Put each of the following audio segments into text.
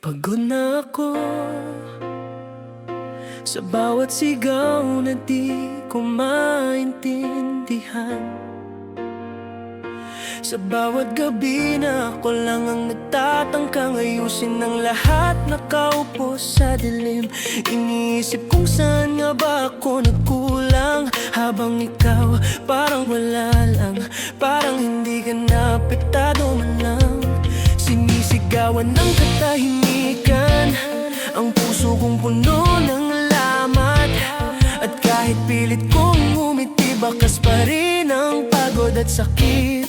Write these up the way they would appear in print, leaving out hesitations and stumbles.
Pagod na ako sa bawat sigaw na di ko maintindihan. Sa bawat gabi na ako lang ang nagtatangkang ayusin ang lahat, nakaupo sa dilim. Iniisip kung saan nga ba ako nagkulang, habang ikaw parang wala lang, parang hindi ka napektado man lang. Sinisigawan ng katahimikan ang puso kong puno ng lamat, at kahit pilit kong ngumiti, bakas pa rin ang pagod at sakit.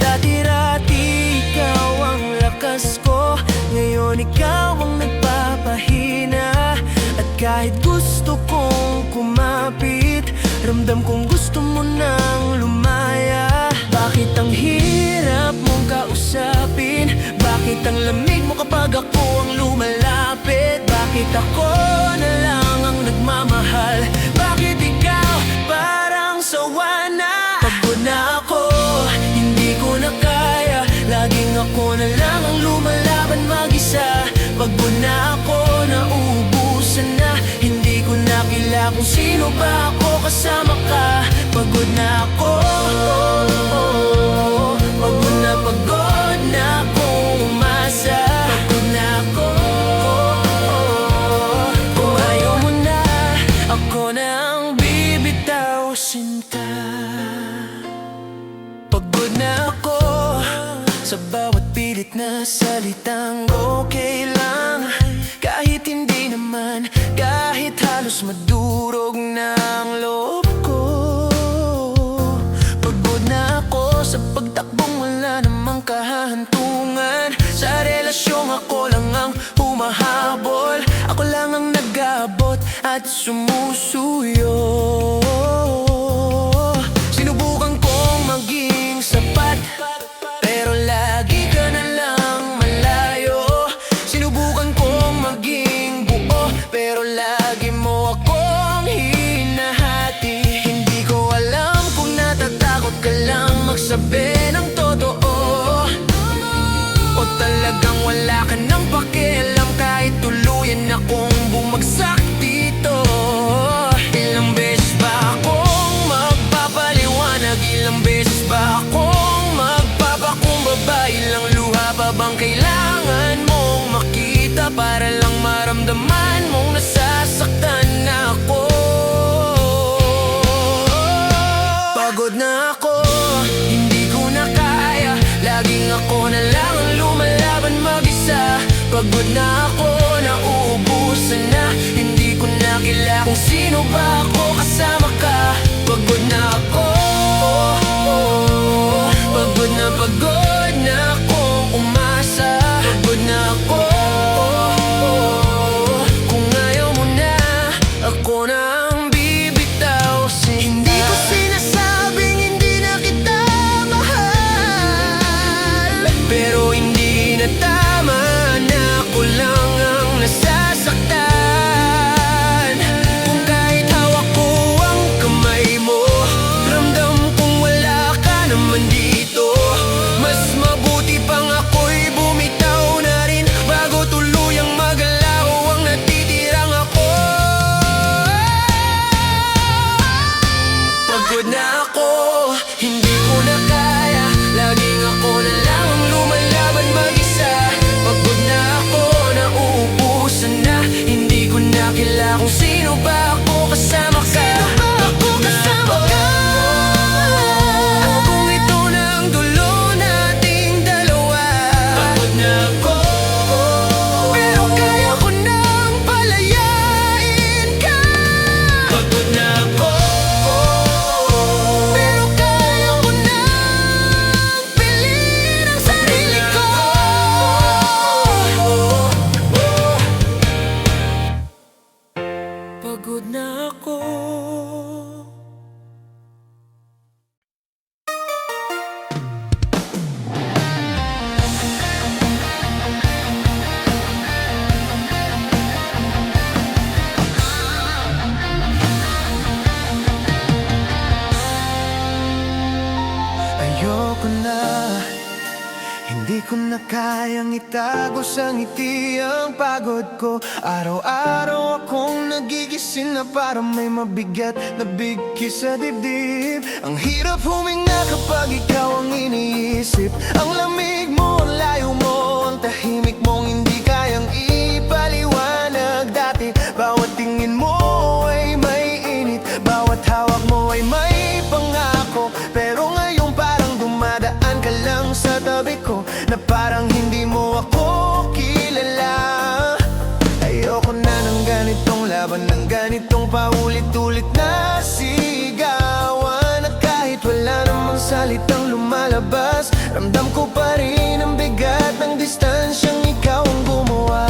Dati-rati ikaw ang lakas ko, ngayon ikaw ang nagpapahina. At kahit gusto kong kumapit, ramdam kong gusto mo nang lumaya. Bakit ang hirap mong kausapin? Bakit ang lamig mo kapag ako ang lumalapit? Bakit ako na lang ang nagmamahal? Bakit ikaw parang sawa na? Pagod na ako, hindi ko na kaya, laging ako na lang ang lumalaban mag-isa. Pagod na ako, nauubusan na, hindi ko na kilala kung sino ba ako kasama ka. Pagod na ako, pagod na akong umasa. Pagod na ako, kung ayaw mo na, ako na ang bibitaw, sinta. Pagod na ako sa bawat pilit na salitang okay lang, kahit hindi naman, kahit halos madurog na ang loob ko. Pagod na ako sa pagtakbong wala namang kahantungan, sa relasyong ako lang ang humahabol, ako lang ang nag-aabot at sumusuyo. Sinubukan kong maging sapat, pero lagi ka na lang malayo. Sinubukan kong maging buo, pero lagi mo akong hinahati. Hindi ko alam kung natatakot ka lang magsabi ng totoo, o talagang wala ka nang pakialam kahit tuluyan akong bumagsak dito. Ilang beses ba akong magpapaliwanag? Ilang beses ba akong magpapakumbaba? Ilang luha pa bang kailangan mong makita para lang maramdaman mong nasasaktan na ako? Pagod na ako, hindi ko na kaya, laging ako na lang ang lumalaban mag-isa. Pagod na ako, nauubusan na, hindi ko na kilala kung sino ba ako kasama ka. Pagod na ako, pagod na akong umasa. Pagod na ako, kung ayaw mo na, ako na ang bibitaw. Hindi ko sinasabing hindi na kita mahal, pero hindi na tama na ako lang ang nasasaktan. Kung kahit hawak ko ang kayang itago sa ngiti ang pagod ko. Araw-araw akong nagigising na parang may mabigat na bigkis sa dibdib. Ang hirap huminga kapag ikaw ang iniisip. Ang lamig mo, ang layo mo, ang tahimik mong hindi kayang ipaliwanag. Dati bawat tingin mo ay may init, bawat hawak mo ay may pangako. Pero ngayon parang dumadaan ka lang sa tabi ko, na parang hindi mo ako kilala. Ayoko na ng ganitong laban, ng ganitong paulit-ulit na sigawan. At kahit wala namang salitang lumalabas, ramdam ko pa rin ang bigat ng distansyang ikaw ang gumawa.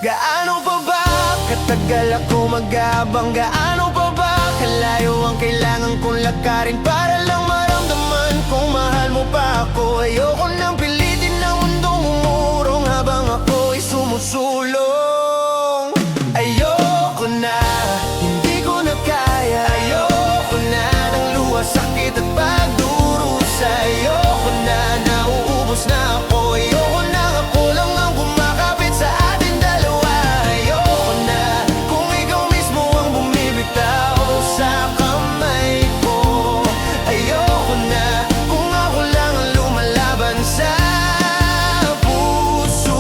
Gaano pa ba katagal ako mag-aabang? Gaano pa ba kalayo ang kailangan kong lakarin para lang maramdaman kung mahal mo pa ako? Ayoko nang pilitin ng mundong umurong habang ako'y sumusulong. Ayoko na, hindi ko na kaya. Ayoko na ng luha, sakit at pagdurusa. Ayoko na, nauubos na ako. Ayoko na ako lang ang kumakapit sa atin dalawa. Ayoko na kung ikaw mismo ang bumibitaw sa kamay ko. Ayoko na kung ako lang ang lumalaban sa puso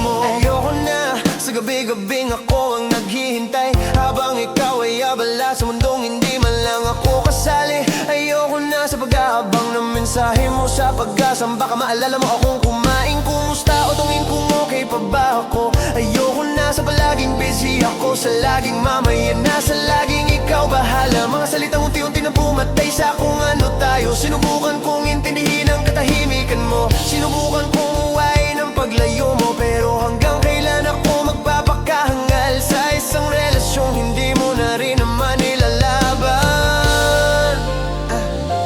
mo. Ayoko na sa gabi-gabing ako ang naghihintay, habang ikaw ay abala sa mundong hindi man lang ako kasali. Ayoko na sa pag-aabang ng mensahe mo sa pag-asang baka maalala mo akong kumain. Kumusta o tungin kung okay pa ba ako? Ayoko na sa palaging busy ako, sa laging mamaya na, sa laging ikaw bahala. Mga salitang unti-unti na pumatay sa kung ano tayo. Sinubukan kong intindihin ang katahimikan mo, sinubukan kong uwain ang paglayo mo. Pero hanggang kailan ako magpapakahangal sa isang relasyong hindi mo na rin naman nilalaban?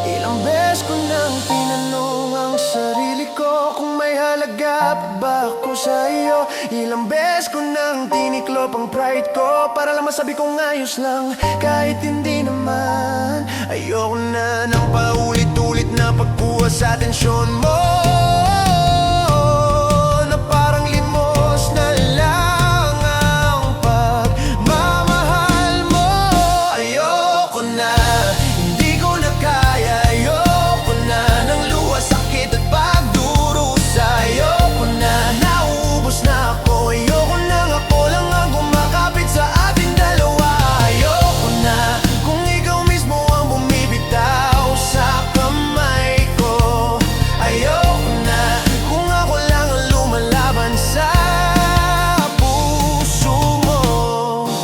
Ilang beses ko nang tinanong ang sarili ko kung may halaga pa ba ako sa iyo. Ilang beses ko nang tiniklop ang pride ko para lang masabi kong ayos lang, kahit hindi naman. Ayoko na ng paulit-ulit na pagkuha sa atensyon mo, na parang limos na lang ang pagmamahal mo. Ayoko na, hindi ko na kaya. Ayoko na ng luha, sakit at pagdurusa. Ayoko na, nauubos na ako. Ayoko na ako lang ang kumakapit sa ating dalawa. Ayoko na kung ikaw mismo ang bumibitaw sa kamay ko. Ayoko na kung ako lang ang lumalaban sa puso mo.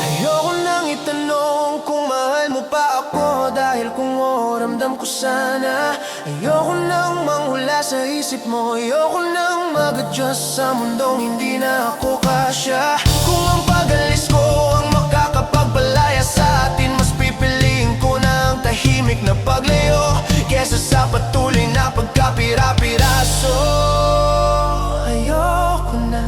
Ayoko nang itanong kung mahal mo pa ako, dahil kung oo, ramdam ko sana. Ayoko nang manghula sa isip mo, ayoko nang mag-adjust sa mundong hindi na ako kasya. Kung ang pag-alis ko ang makakapagpalaya sa atin, mas pipiliin ko na ang tahimik na paglayo kesa sa patuloy na pagkapira-piraso. Ayoko na,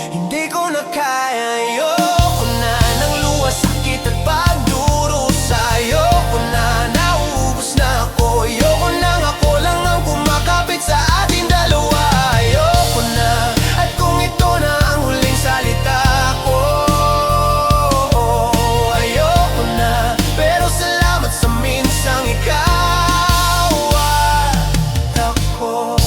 hindi ko na kaya. Ayoko na ng luha, sakit at pagdurusa. Ayoko na, nauubos na ako. Ayoko na ako lang ang kumakapit sa ating dalawa. Ayoko na, at kung ito na ang huling salita ko, ayoko na, pero salamat sa minsang ikaw at ako.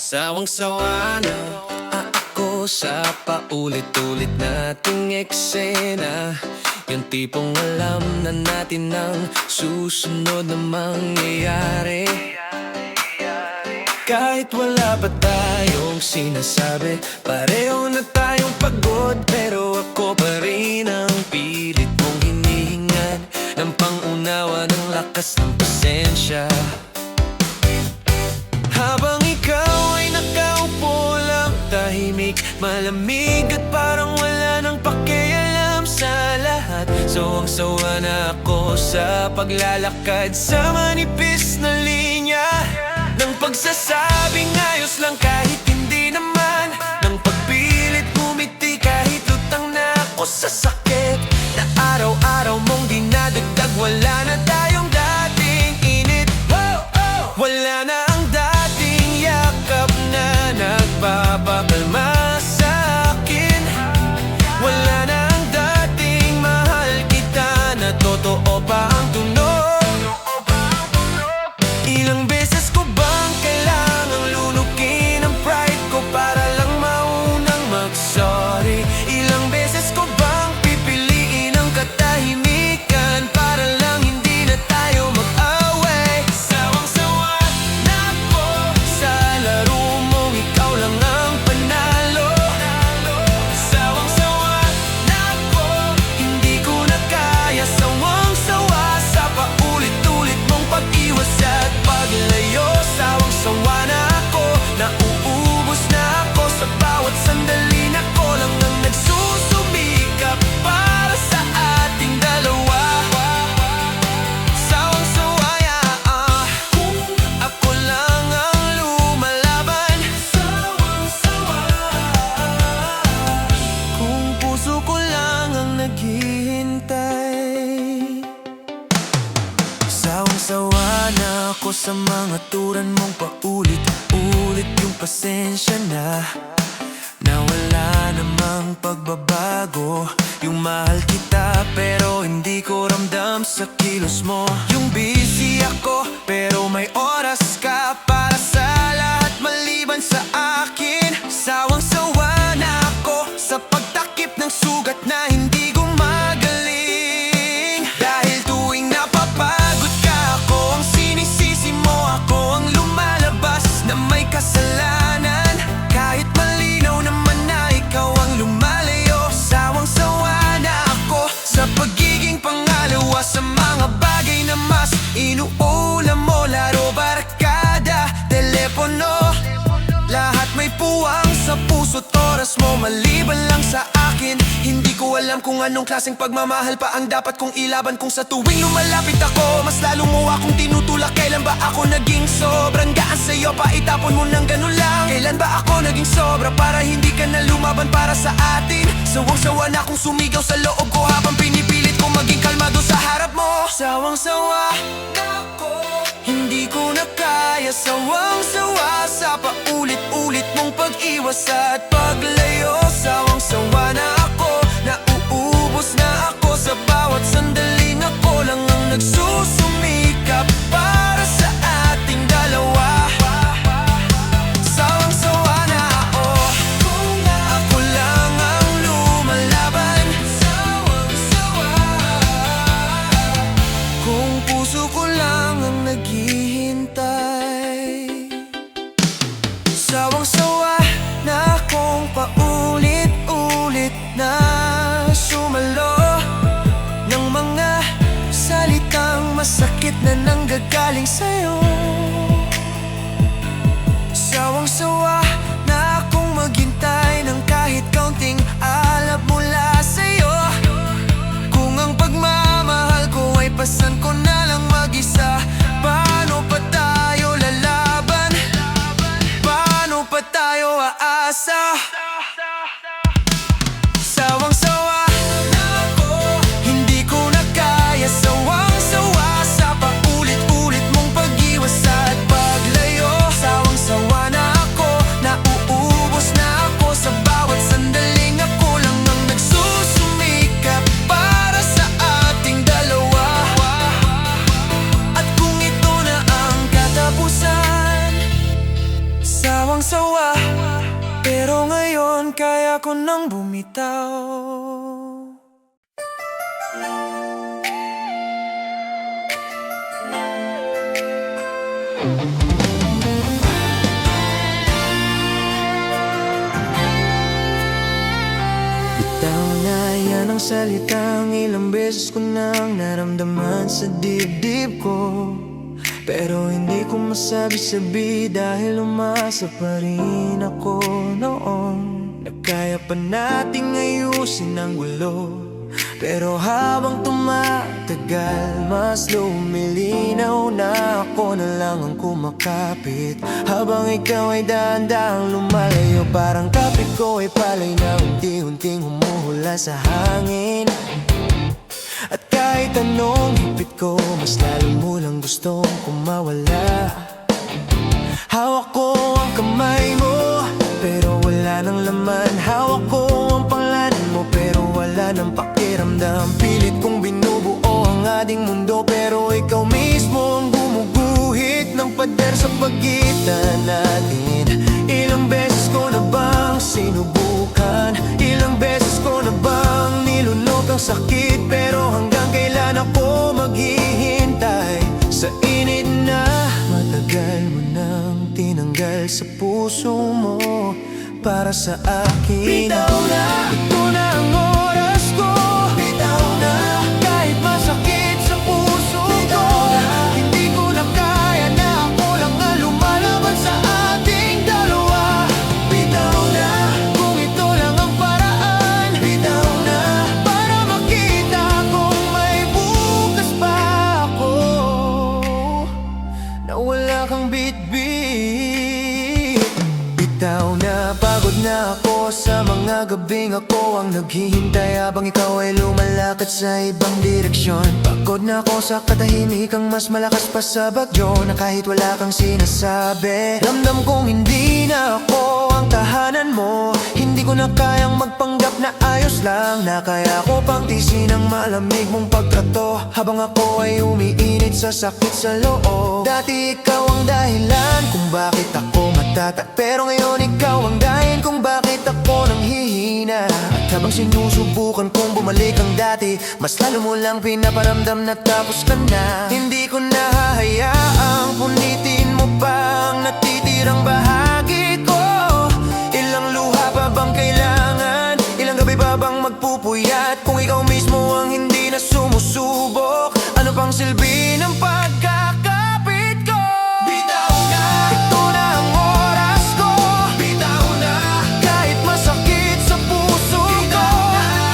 Sawang-sawa na ako sa paulit-ulit nating eksena. Yung tipong alam na natin ang susunod na mangyayari. Kahit wala pa tayong sinasabi, pareho na tayong pagod, pero ako pa rin ang pilit mong hinihingan ng lakas ng pasensya. Habang ikaw ay nakaupo lang, tahimik, malamig at parang wala nang pakialam sa lahat. Sawang-sawa na ako sa paglalakad sa manipis na linya ng pagsasabing ayos lang kahit hindi naman, ng pagpilit ngumiti kahit lutang na ako sa sakit na araw-araw mong dinadagdag. Wala na tayong dating init, wala na ang dating yakap na nagpapakalma sa akin. Wala na ang dating mahal kita na totoo pa ang tunog. Ilang beses ko bang kailangang lunukin ang pride ko para lang maunang mag-sorry? Ilang beses ko bang pipiliin ang katahimikan para lang hindi na tayo mag-away? Sawang-sawa na ako sa laro mong ikaw lang ang panalo. Sawang-sawa na ako, hindi ko na kaya. Sawang-sawa sa paulit-ulit mong pag-iwas at paglayo. Sawang-sawa na ako, nauubos na ako sa bawat sandali na ko lang ang nagsusumikap para sa ating dalawa. Sawang-sawa kung ako lang ang lumalaban. Sawang-sawa kung puso ko lang ang naghihintay. Sawang-sawa na ako sa mga turan mong paulit-ulit. Yung pasensya na wala namang pagbabago. Yung mahal kita pero hindi ko ramdam sa kilos mo. Yung busy ako pero may oras ka para sa lahat maliban sa akin. Sawang-sawa na ako sa pagtakip ng sugat na hindi gumagaling. Dahil tuwing napapagod ka, ako ang sinisisi mo. Ako ang lumalabas na may kasalanan, kahit malinaw naman na ikaw ang lumalayo. Sawang-sawa na ako sa pagiging pangalawa sa mga bagay na mas inuulam mo. Laro, barkada, telepono, lahat may puwang sa puso't oras mo maliban lang sa akin. Hindi ko alam kung anong klaseng pagmamahal pa ang dapat kong ilaban kung sa tuwing lumalapit ako mas lalo mo akong tinutulak. Kailan ba ako naging sobrang gaan sa'yo pa itapon mo ng ganun lang? Kailan ba ako naging sobra para hindi ka na lumaban para sa atin? Sawang-sawa na akong sumigaw sa loob ko habang pinipilit ko maging kalmado sa harap mo. Sawang-sawa na ako, hindi ko na kaya. Sawang-sawa sa paulit-ulit mong pag-iwas at paglayo. Sawang-sawa na ako, nauubos na ako sa bawat sandaling ako lang ang nagsusumikap para sa ating dalawa. Sawang-sawa na ako kung ako lang ang lumalaban. Sawang-sawa kung puso ko lang ang naghihintay. Sawang-sawa na akong paulit-ulit na sumalo ng mga salitang masakit na nanggagaling sa'yo. Sawang-sawa na akong maghintay ng kahit kaunting alab mula sa'yo. Kung ang pagmamahal ko ay pasan ko na lang mag-isa, paano pa tayo lalaban? Paano pa tayo aasa? Sawang-sawa na ako, hindi ko na kaya. Sawang-sawa sa paulit-ulit mong pag-iwas at paglayo. Sawang-sawa na ako, nauubos na ako sa bawat sandaling ako lang ang nagsusumikap para sa ating dalawa. At kung ito na ang katapusan, sawang-sawa, pero ngayon kaya ko nang bumitaw. Bitaw na yan ang ng salitang ilang beses ko nang naramdaman sa dibdib ko, pero hindi ko masabi-sabi dahil umasa pa rin ako noon. Nagkaya pa nating ayusin ang gulo, pero habang tumatagal mas lumilinaw na ako na lang ang kumakapit, habang ikaw ay dahan-dahang lumalayo. Parang kapit ko ay palay na unti-unting humuhula sa hangin. At kahit anong higpit ko, mas lalo mo lang gustong kumawala. Hawak ko ang kamay mo, pero wala nang laman. Hawak ko ang pangalan mo, pero wala nang pakiramdam. Pilit kong binubuo ang ating mundo, pero ikaw mismo ang gumuguhit ng pader sa pagitan natin. Ilang beses ko na bang sinubukan, ilang beses ko na bang nilunok ang sakit, pero hanggang kailan ako maghihintay sa init na matagal mo nang tinanggal sa puso mo para sa akin. Bitaw na, ito na ang oras ko. Bitaw na, kahit masakit sa puso ko. Hindi ko na kaya na ako lang ang lumalaban sa ating dalawa. Bitaw na, kung ito lang ang paraan. Bitaw na, para makita kung may bukas pa ako, na wala kang bitbit. Bitaw na, pagod na ako sa mga gabing ako ang naghihintay habang ikaw ay lumalakad sa ibang direksyon. Pagod na ako sa katahimikang mas malakas pa sa bagyo, na kahit wala kang sinasabi, ramdam kong hindi na ako ang tahanan mo. Hindi ko na kayang magpanggap na ayos lang, na kaya ko pang tisin ang malamig mong pagtrato habang ako ay umiinit sa sakit sa loob. Dati ikaw ang dahilan kung bakit ako matatag, pero ngayon ikaw ang dahilan kung bakit ako nanghihina. At habang sinusubukan kong bumalik ang dati, mas lalo mo lang pinaparamdam na tapos ka na. Hindi ko nahahayaang punitin mo pa ang natitirang bahagi ko. Ilang luha pa bang kailangan? Ilang gabi pa bang magpupuyat kung ikaw mismo ang hindi na sumusubok? Ano pang silbi ng pagkakapit ko? Bitaw na, ito na ang oras ko. Bitaw na, kahit masakit sa puso ko.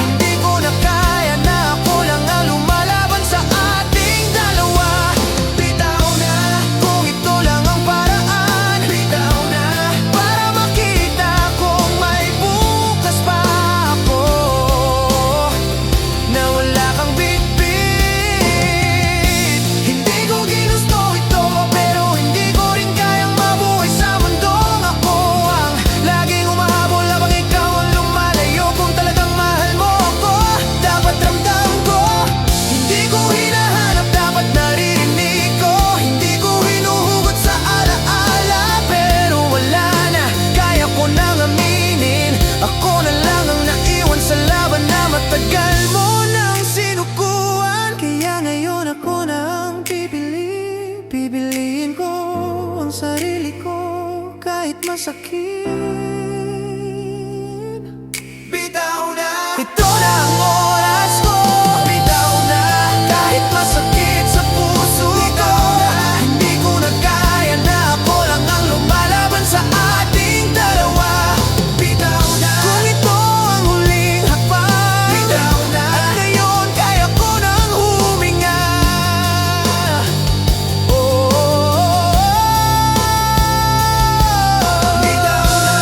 Hindi ko na kaya na ako lang ang lumalaban sa ating dalawa. Bitaw na, kung ito lang ang paraan. Bitaw na, para makita kung may bukas pa ako, na wala kang bitbit. Hindi ko ginusto ito, pero hindi ko rin kayang mabuhay sa mundong ako ang laging humahabol habang ikaw ang lumalayo. Kung talagang mahal mo ako, dapat ramdam ko. Hindi ko hinahanap, dapat naririnig ko. Hindi ko hinuhugot sa alaala, pero wala na, kaya ko nang aminin. Ako na lang ang naiwan sa laban na matagal mo nang sinukuan. Kaya ngayon ako na ang pipiliin ko ang sarili ko kahit masakit. Bitaw na, ito na ang oras ko. Bitaw na, kahit masakit sa puso ko. Hindi ko na kaya na ako lang ang lumalaban sa ating dalawa. Bitaw na, kung ito ang huling hakbang. Bitaw na, at ngayon kaya ko nang huminga. Oh, bitaw na,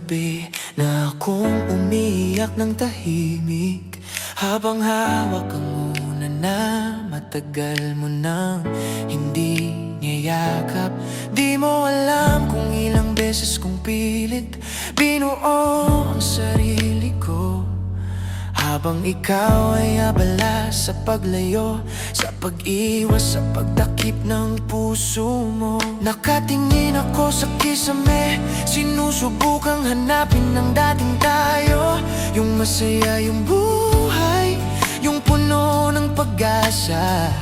gabi na akong umiyak ng tahimik, habang hawak ang una na matagal mo nang hindi niyayakap. Di mo alam kung ilang beses kong pilit binuo ang sarili ko, habang ikaw ay abala sa paglayo, sa pag-iwas, sa pagtakip ng puso mo. Nakatingin ako sa kisame, sinusubukang hanapin ang dating tayo, yung masaya, yung buhay, yung puno ng pag-asa.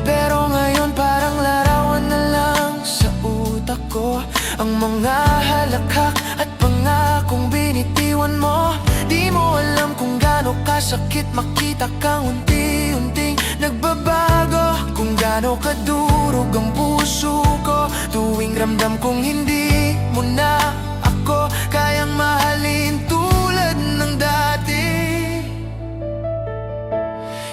Pero ngayon parang larawan na lang sa utak ko, ang mga halakhak at pangakong binitiwan mo. Di mo alam kung gaano kasakit makita kang unti-unting nagbabago, kung gaano kadurog ang puso ko tuwing ramdam kong hindi mo na ako kayang mahalin tulad ng dati.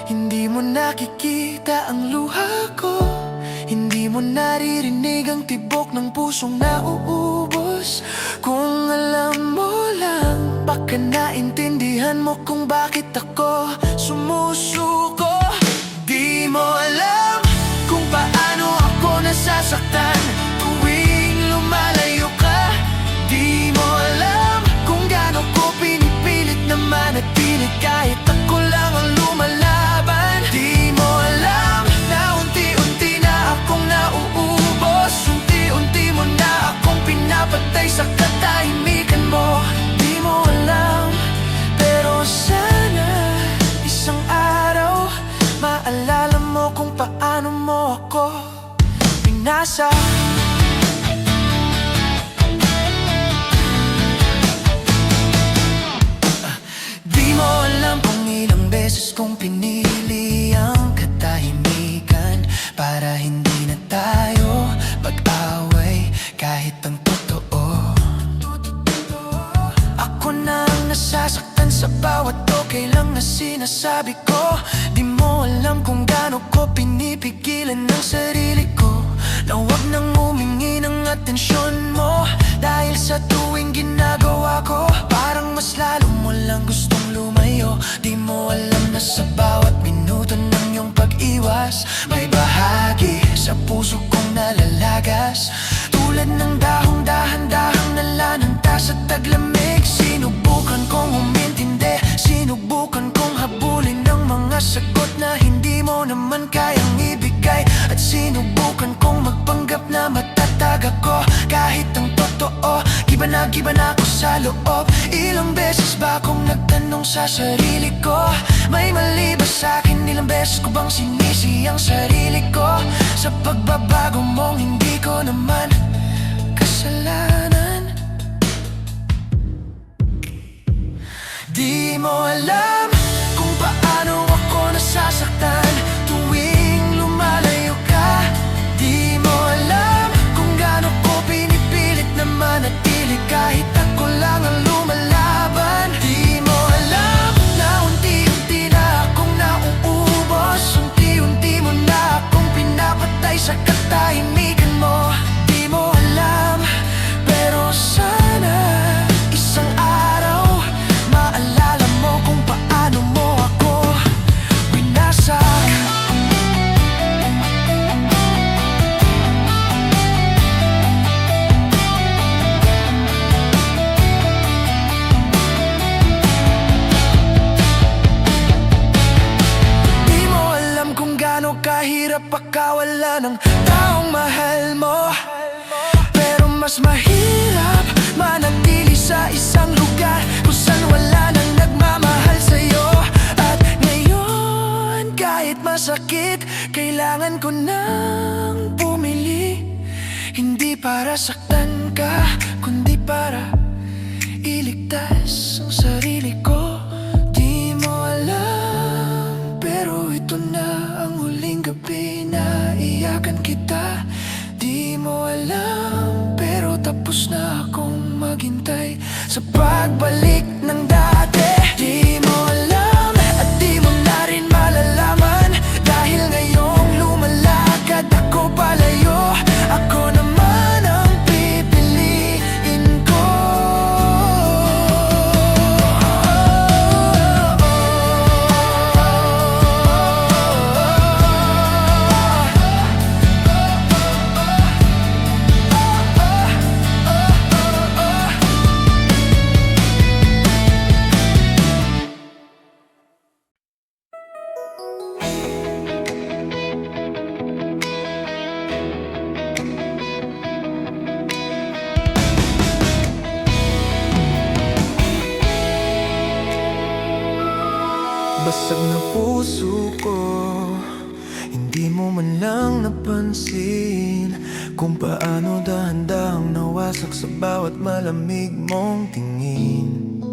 Hindi mo nakikita ang luha ko, hindi mo naririnig ang tibok ng pusong nauubos. Kung alam mo lang, baka naintindihan mo kung bakit ako sumusuko. Di mo alam kung paano ako nasasaktan tuwing lumalayo ka. Di mo alam kung gaano ko pinipilit na manatili kahit ako lang ang lumalaban. Di mo alam na unti-unti na akong nauubos, unti-unti mo na akong pinapatay sa katahimikan mo. Di mo alam, pero sana isang araw maalala mo kung paano mo ako pinasa. Di mo alam kung ilang beses kong pinili ang katahimikan para hindi na tayo mag-away kahit ang totoo. Ako na ang nasasaktan sa bawat okay lang na sinasabi ko. Di mo alam kung gaano ko pinipigilan ng sarili ko na huwag nang humingi ng atensyon mo, dahil sa tuwing ginagawa ko parang mas lalo mo lang gustong lumayo. Di mo alam na sa bawat minuto ng iyong pag-iwas may bahagi sa puso kong nalalagas, tulad ng dahong dahan-dahang nalananta sa taglamig. Sinubukan kong umintindi, sinubukan kong habulin ng mga sagot na hindi mo naman kayang ibigay, at sinubukan kong magpanggap na matatag ako kahit ang totoo giba na ako sa loob. Ilang beses ba akong nagtanong sa sarili ko, may mali ba sa'kin? Ilang beses ko bang sinisi ang sarili ko sa pagbabago mong hindi ko naman kasalanan? Di mo alam kung paano ako nasasaktan tuwing lumalayo ka. Di mo alam kung gaano ko pinipilit na manatili kahit ako lang ang lumalaban. Di mo alam na unti-unti na akong nauubos, unti-unti mo na akong pinapatay sa katahimikan mo. Di mo alam, pero sana isang araw maalala mo kung paano mo ako winasak. Di mo alam kung gaano kahirap pagkawala ng taong mahal mo, pero mas mahirap manatili sa isang lugar kung saan wala nang nagmamahal sa'yo. At ngayon, kahit masakit, kailangan ko nang pumili, hindi para saktan ka, kundi para iligtas ang sarili ko. Di mo alam, pero ito na ang huling gabi na iyakan kita. Di mo alam, pero tapos na akong maghintay sa pagbalik ng dati. Di mo alam, at di mo na rin malalaman, dahil ngayong lumalakad ako palayo. Ako naman ang pipiliin Basag na puso ko, hindi mo man lang napansin kung paano dahan-dahang nawasak sa bawat malamig mong tingin.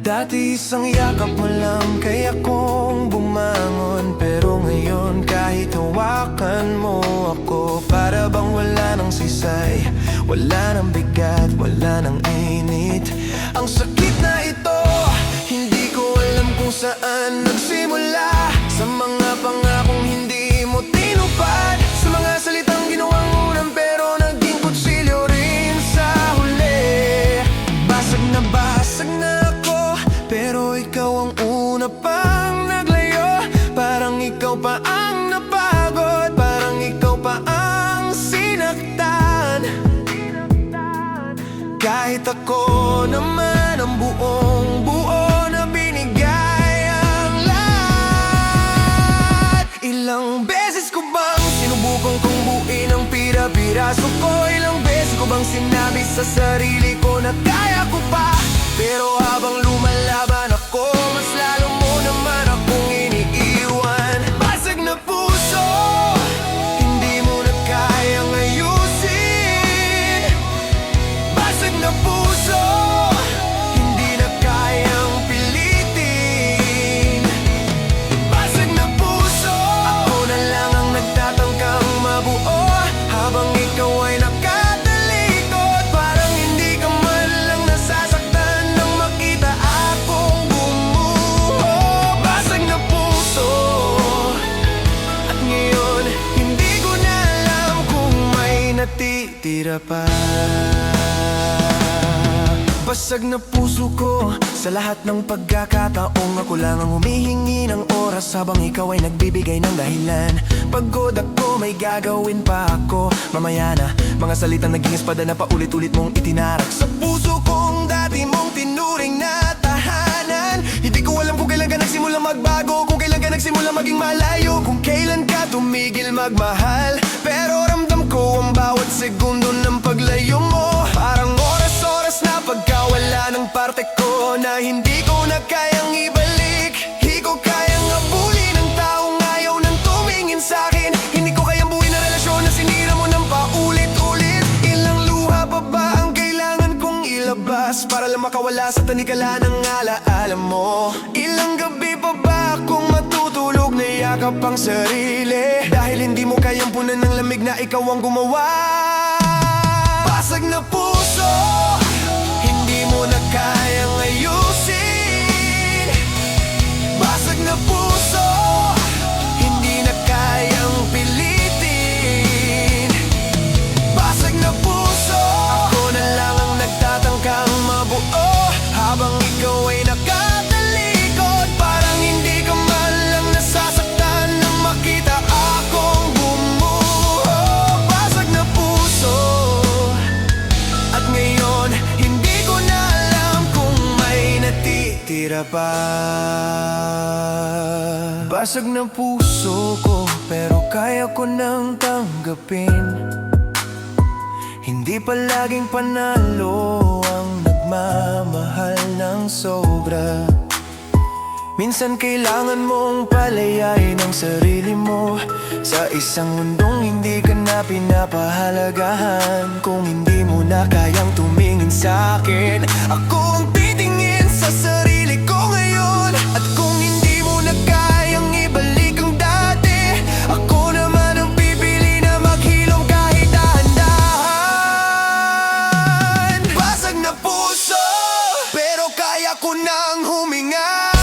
Dati isang yakap mo lang kaya kong bumangon, pero ngayon kahit hawakan mo ako, para bang wala nang sisay, wala nang bigat, wala nang init. Ang sakit na ito, hindi ko alam kung saan nagsimula. Sa mga pangakong hindi mo tinupad, sa mga salitang ginawang unan pero naging kutsilyo rin sa huli. Basag na ako, pero ikaw ang una pang naglayo. Parang ikaw pa ang napagod, parang ikaw pa ang sinaktan. Kahit ako naman ang buong buo na binigay ang lahat. Ilang beses ko bang sinubukan kong buuin ang pira-piraso ko? Ilang beses ko bang sinabi sa sarili ko na kaya ko pa? Pero habang lumalaban ako, mas lalo mo naman akong iniiwan. Basag na puso, hindi mo na kayang ayusin. Basag na puso, hindi na kayang pilitin. Basag na puso, ako na lang ang nagtatangkang mabuo, habang ikaw ay nakatalikod. Parang hindi ka man lang nasasaktan nang makita akong bumuo. Basag na puso, at ngayon hindi ko na alam kung may natitira pa. Basag na puso ko, sa lahat ng pagkakataong ako lang ang humihingi ng oras, habang ikaw ay nagbibigay ng dahilan. Pagod ako, may gagawin pa ako mamaya na, mga salitang naging espada na paulit-ulit mong itinarak sa puso kong dati mong tinuring na tahanan. Hindi ko alam kung kailan ka nagsimula magbago, kung kailan ka nagsimula maging malayo, kung kailan ka tumigil magmahal. Pero ramdam ko ang bawat segundo ng paglayo mo, parang oras-oras na pagkawala ng parte ko na hindi ko na kayang ibalik. Hindi ko kayang abulin ang taong ayaw nang tumingin sa'kin. Hindi ko kayang buuin ang relasyon na sinira mo ng paulit-ulit. Ilang luha pa ba ang kailangan kong ilabas para lang makawala sa tanikala ng alaala mo? Ilang gabi pa ba akong matutulog na yakap ang sarili, dahil hindi mo kayang punan ng lamig na ikaw ang gumawa? Basag na puso, hindi mo na kayang ayusin. Basag na puso, hindi na kayang pilitin. Basag na puso, ako na lang ang nagtatangkang mabuo, habang ikaw ay nakatalikod. Parang hindi ka man lang nasasaktan nang makita akong bumuo. Basag na puso, at ngayon hindi ko na alam kung may natitira pa. Basag na puso ko, pero kaya ko nang tanggapin. Hindi palaging panalo ang nagmamahal ng sobra. Minsan kailangan mong palayain ang sarili mo sa isang mundong hindi ka na pinapahalagahan. Kung hindi mo na kayang tumingin sa'kin, ako ang titingin sa sarili ko ngayon. At kung hindi mo na kayang ibalik ang dati, ako naman ang pipili na maghilom kahit dahan-dahan. Basag na puso, pero kaya ko nang huminga.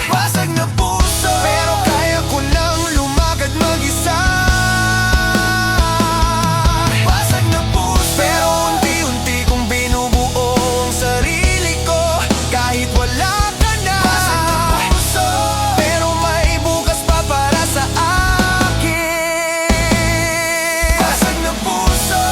Basag na puso, pero kaya ko nang lumakad mag-isa. Basag na puso, pero unti-unti kong binubuo ang sarili ko kahit wala ka na. Basag na puso, pero may bukas pa para sa akin. Basag na puso.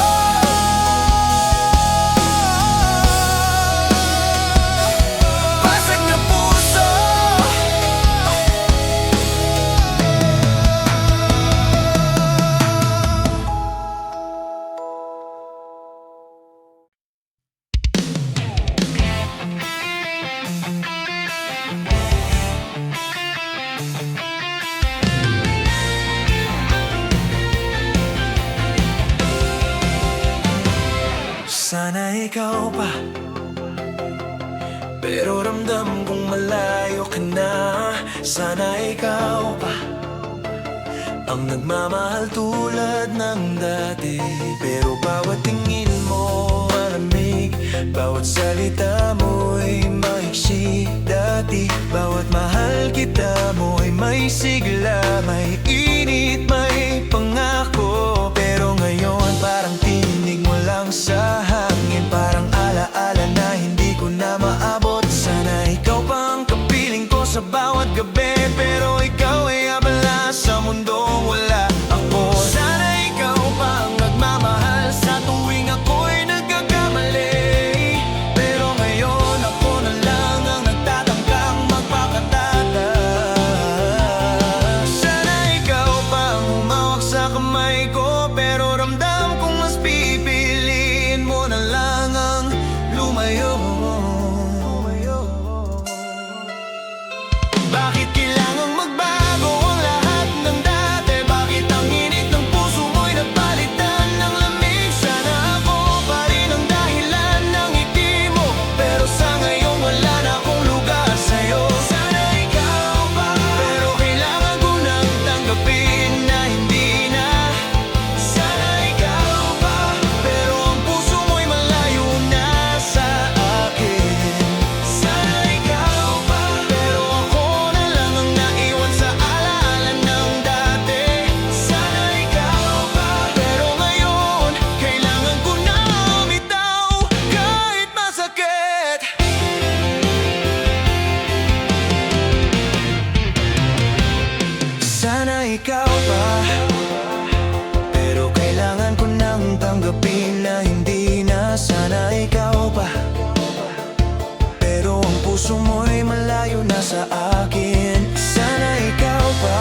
pero ramdam kong malayo ka na. Sana ikaw pa ang nagmamahal tulad ng dati. Pero bawat tingin mo malamig, bawat salita mo'y maiksi dati. Bawat mahal kita mo'y may sigla, may init, may pangako. Pero ngayon parang tinig mo lang sa hangin, parang alaala na hindi ko na maabot. Sana ikaw pa ang kapiling ko sa bawat gabi, pero ikaw ay abala sa mundong wala ako. Sana ikaw pa ang nagmamahal sa tuwing ako'y nagkakamali, pero ngayon ako na lang ang nagtatangkang magpakatatas. Sana ikaw pa ang humawak sa kamay ko, pero ramdam kong mas pipiliin mo na lang ang lumayo. Bakit kailangang magbago ang lahat ng dati? Bakit ang init ng puso mo'y napalitan ng lamig? Sana ako pa rin ang dahilan ng ngiti mo, pero sa ngayon wala na akong lugar sa'yo. Sana ikaw pa, pero kailangan ko nang tanggapin na hindi na. Sana ikaw pa, pero ang puso mo'y malayo na sa akin. Sana ikaw pa, pero ako na lang ang naiwan sa alaala ng dati. Sana ikaw pa, pero ngayon kailangan ko na bumitaw kahit masakit. Sana ikaw pa, pero kailangan ko nang tanggapin na hindi na. Sana ikaw pa, pero ang puso mo'y malayo na sa akin. Sana ikaw pa,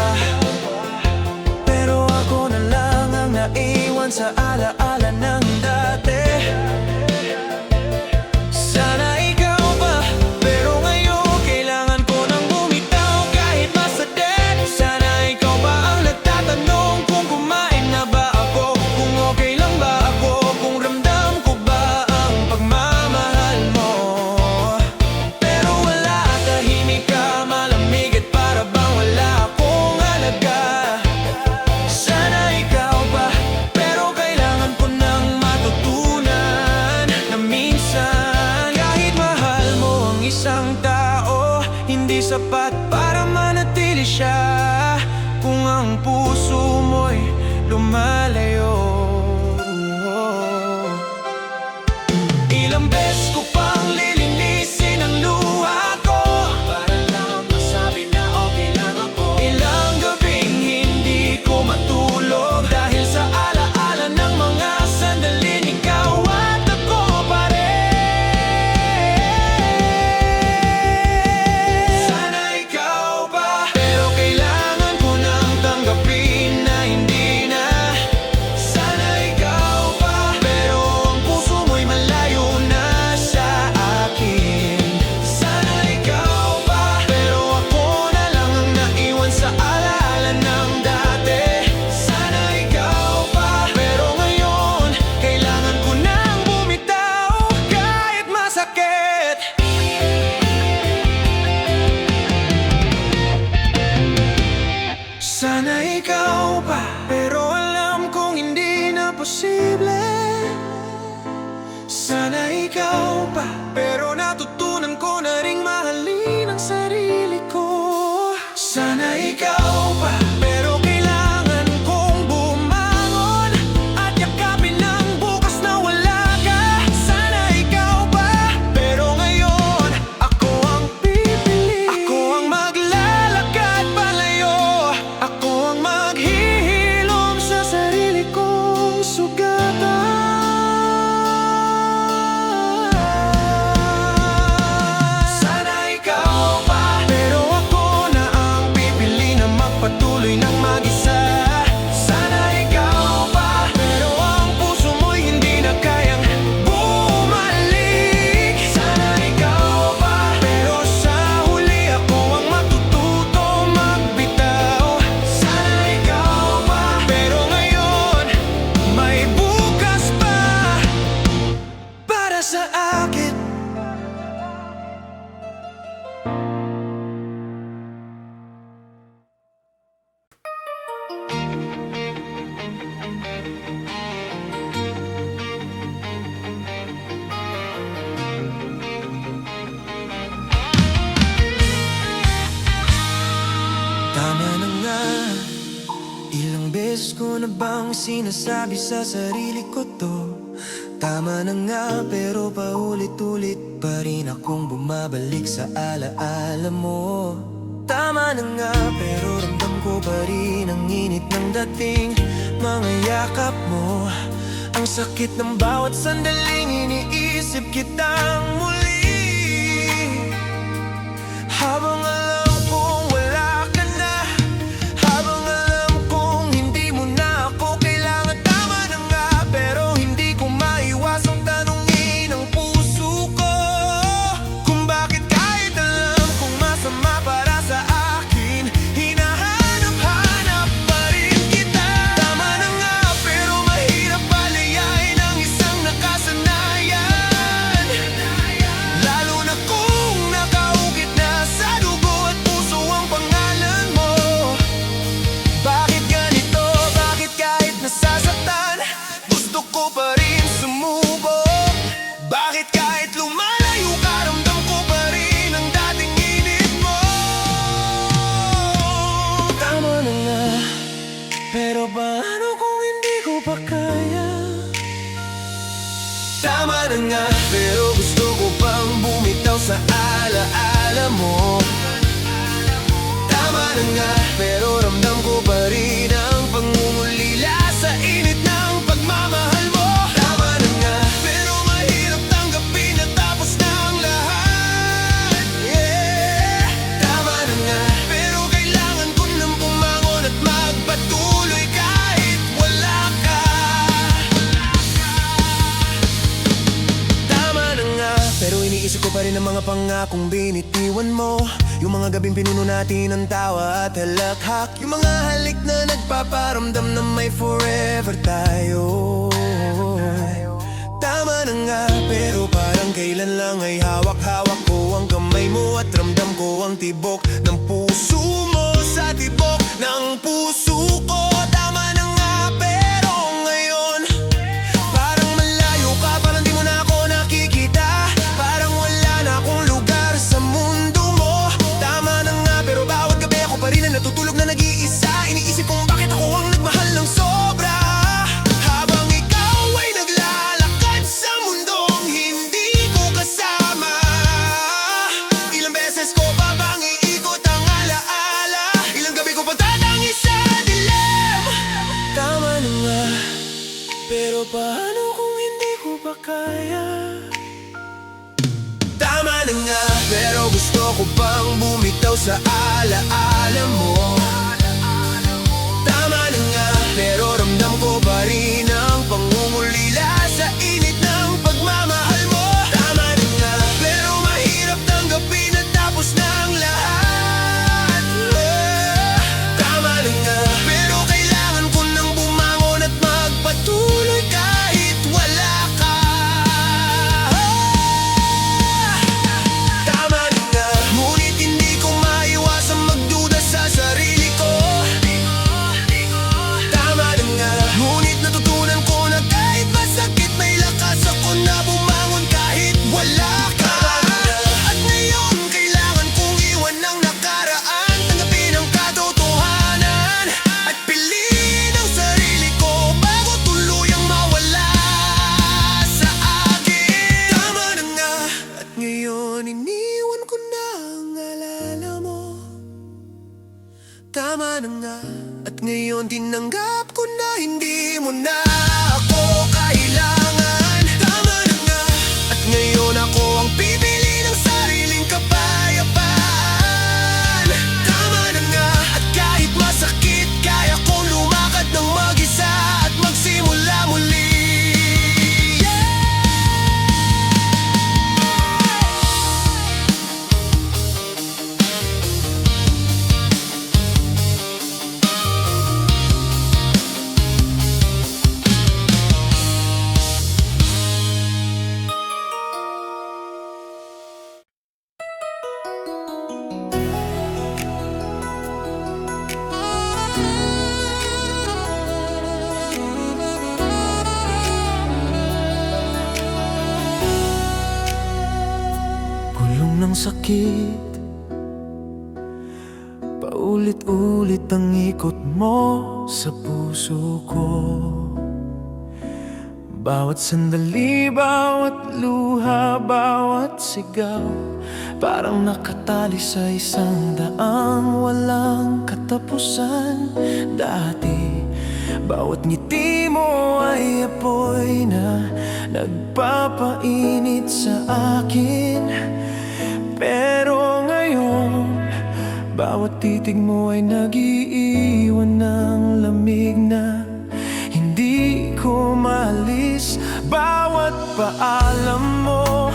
pero ako na lang ang naiwan sa alaala ng dati. Sana ikaw pa, pero ngayon kailangan ko nang bumitaw kahit masadit. Sana ikaw pa ang nagtatanong kung kumain na ba ako, kung okay lang ba ako, kung ramdam ko ba ang pagmamahal mo. Pero wala, tahimik ka, malamig at para bang wala akong halaga. Sana ikaw pa, pero kailangan ko nang matutunan na minsan kahit mahal mo ang isang tao, hindi sapat para manatili siya kung ang puso mo'y lumalayo. Ilang beses ko pang lilinisin ang luha ko para lang masabi na okay lang ako. Ilang gabing hindi ko matulog dahil sa alaala ng mga sandaling ikaw at ako pa rin. Sana ikaw pa, pero kailangan ko nang tanggapin na hindi na. Sana ikaw pa, pero ang puso mo'y malayo na sa akin. Sana ikaw pa, pero ako na lang ang naiwan sa alaala ng dati. Sana ikaw pa, pero ngayon kailangan ko nang bumitaw kahit masakit. Sana ikaw pa, pero alam kong hindi na posible. Sana ikaw pa, pero natutunan ko na ring mahalin ang sarili ko. Sana ikaw pa, pero kailangan kong bumangon at yakapin ang bukas na wala ka. Sana ikaw pa, pero ngayon ako ang pipili. Ako ang maglalakad palayo, ako ang maghihilom sa sarili kong sugatan. ko na bang sinasabi sa sarili ko to? Tama na nga pero paulit-ulit pa rin akong bumabalik sa alaala mo. Tama na nga pero ramdam ko pa rin ang init ng dating mga yakap mo. Ang sakit ng bawat sandaling iniisip kitang muli. Habang alam kong wala ka na, habang alam kong hindi mo na ako kailangan. Tama na nga pero hindi ko maiwasang tanungin ang puso ko kung bakit kahit alam kong masama para sa akin, hinahanap-hanap pa rin kita. Tama na nga pero mahirap palayain ang isang nakasanayan, lalo na kung nakaukit na sa dugo at puso ang pangalan mo. Bakit ganito? Bakit kahit nasasaktan gusto ko pa rin sumubok? Bakit kahit lumalayo ka ramdam ko pa rin ang dating init mo? Tama na nga pero paano kung hindi ko pa kaya? Tama na nga pero gusto ko pang bumitaw sa alaala mo. Tama na nga pero ramdam ko pa rin ang pangungulila sa init ng pagmamahal mo. Tama na nga pero mahirap tanggapin na tapos na ang lahat. Yeah. Tama na nga pero kailangan ko nang bumangon at magpatuloy kahit wala ka. Tama na nga pero iniisip ko pa rin ang mga pangakong binitiwan mo. Yung mga gabing pinuno natin ng tawa at halakhak, yung mga halik na nagpaparamdam na may forever tayo. Tama na nga pero parang kailan lang ay hawak-hawak ko ang kamay mo at ramdam ko ang tibok ng puso mo sa tibok ng puso ko. Tama na nga pero ngayon parang malayo ka, parang di mo na ako nakikita, parang wala na akong lugar sa mundo mo. Tama na nga pero bawat gabi ako pa rin na natutulog na nag-iisa. Iniisip kong bakit ako ang nagmahal ng sobra, habang ikaw ay naglalakad sa mundong hindi ko kasama. Ilang beses ko pa bang iikot ang alaala, ilang gabi ko pa tatangi sa dilim. Tama na nga pero paano kung hindi ko pa kaya? Tama na nga pero gusto ko pang bumitaw sa alaala mo. Tama na nga pero ramdam ko pa rin ang pangungulila sa init ng pagmamahal mo. Tama na nga pero mahirap tanggapin na tapos na ang lahat. Tama na nga pero kailangan ko nang bumangon at magpatuloy kahit wala ka. Tama na nga ngunit hindi ko maiwasang magduda sa sarili ko. Tama na nga ngunit natutunan ko na kahit masakit may lakas ako na bumangon kahit wala ka. At ngayon kailangan kong iwan ang nakaraan, tanggapin ang katotohanan at piliin ang sarili ko bago tuluyang mawala sa akin. Tama na nga at ngayon iniwan ko na ang alala mo. Tama na nga at ngayon tinanggap ko na hindi mo na ako kailangan. Tama na nga at ngayon ako ang pipili ng sariling kapayapaan. Tama na nga at kahit masakit kaya kong lumakad ng mag-isa at magsimula muli. Gulong ng sakit, paulit Paulit-ulit ang ikot mo sa puso ko. Bawat sandali, bawat luha, bawat sigaw, parang nakatali sa isang daang walang katapusan. Dati, bawat ngiti mo ay apoy na nagpapainit sa akin. Pero ngayon, bawat titig mo ay nag-iiwan ng lamig na hindi ko maalis. Bawat paalam mo,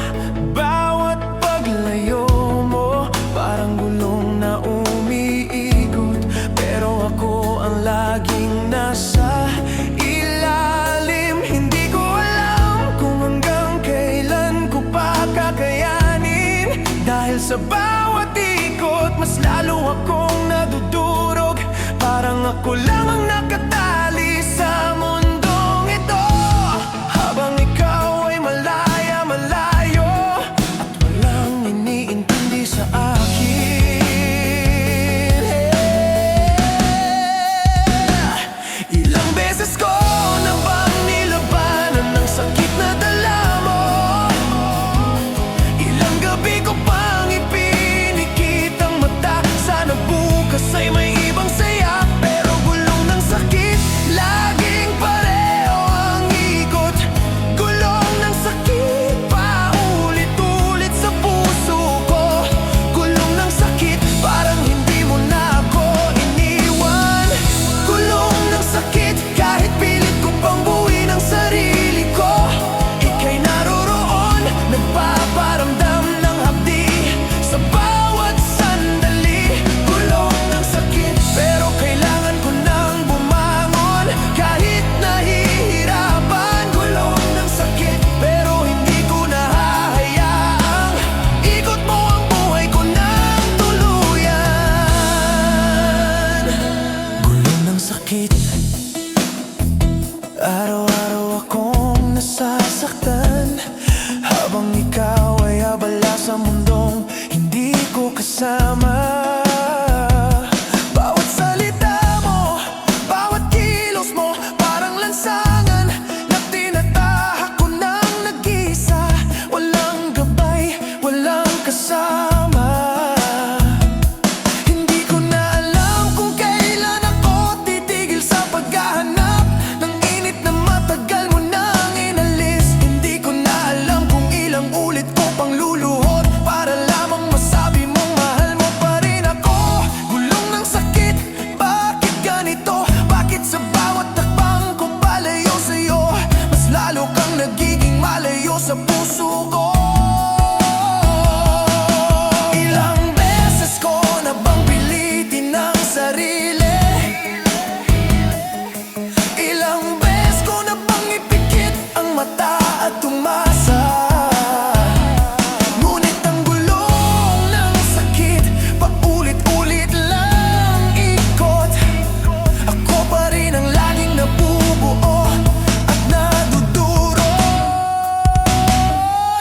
bawat paglayo mo, parang gulong na umiikot, pero ako ang laging nasa ilalim. Hindi ko alam kung hanggang kailan ko pa kakayanin, dahil sa bawat ikot mas lalo akong nadudurog. Parang ako lang ang nakatali sa mundong ito, habang ikaw ay malaya-malayo at walang iniintindi sa akin. Ilang beses ko na bang nilabanan ng sakit na dala mo? Ilang gabi ko pang ipinikit ang mata, sana bukas ay may ibang saya. Pero gulong ng sakit, laging pareho ang ikot. Gulong ng sakit, paulit-ulit sa puso ko. Gulong ng sakit, parang hindi mo na ako iniwan. Gulong ng sakit, kahit pilit ko pang buuin ang sarili ko, ika'y naroroon, nagpaparamdam ng hapdi sa bawat sandali. Gulong ng sakit, pero kailangan ko nang bumangon kahit nahihirapan. Gulong ng sakit, pero hindi ko nahahayaang ikot mo ang buhay ko ng tuluyan. Gulong ng sakit, araw-araw akong nasasaktan, habang ikaw ay abala sa mundong hindi ko kasama. Bawat salita mo, bawat kilos mo, parang lansangan na tinatahak ko ng nag-isa. Walang gabay, walang kasama. Hindi ko na alam kung kailan ako titigil sa paghahanap ng init na matagal mo nang inalis. Hindi ko na alam kung ilang ulit ko pang luluhod para lamang masabi mong mahal mo pa rin ako. Gulong ng sakit, bakit ganito? Bakit sa bawat takbang ko palayo sa'yo, mas lalo kang nagiging malayo sa puso ko? Ilang beses ko na bang pilitin ang sarili? Ilang beses ko na bang ipikit ang mata at umasa? Ngunit ang gulong ng sakit, paulit-ulit lang ikot. Ako pa rin ang laging nabubuo at naduduro.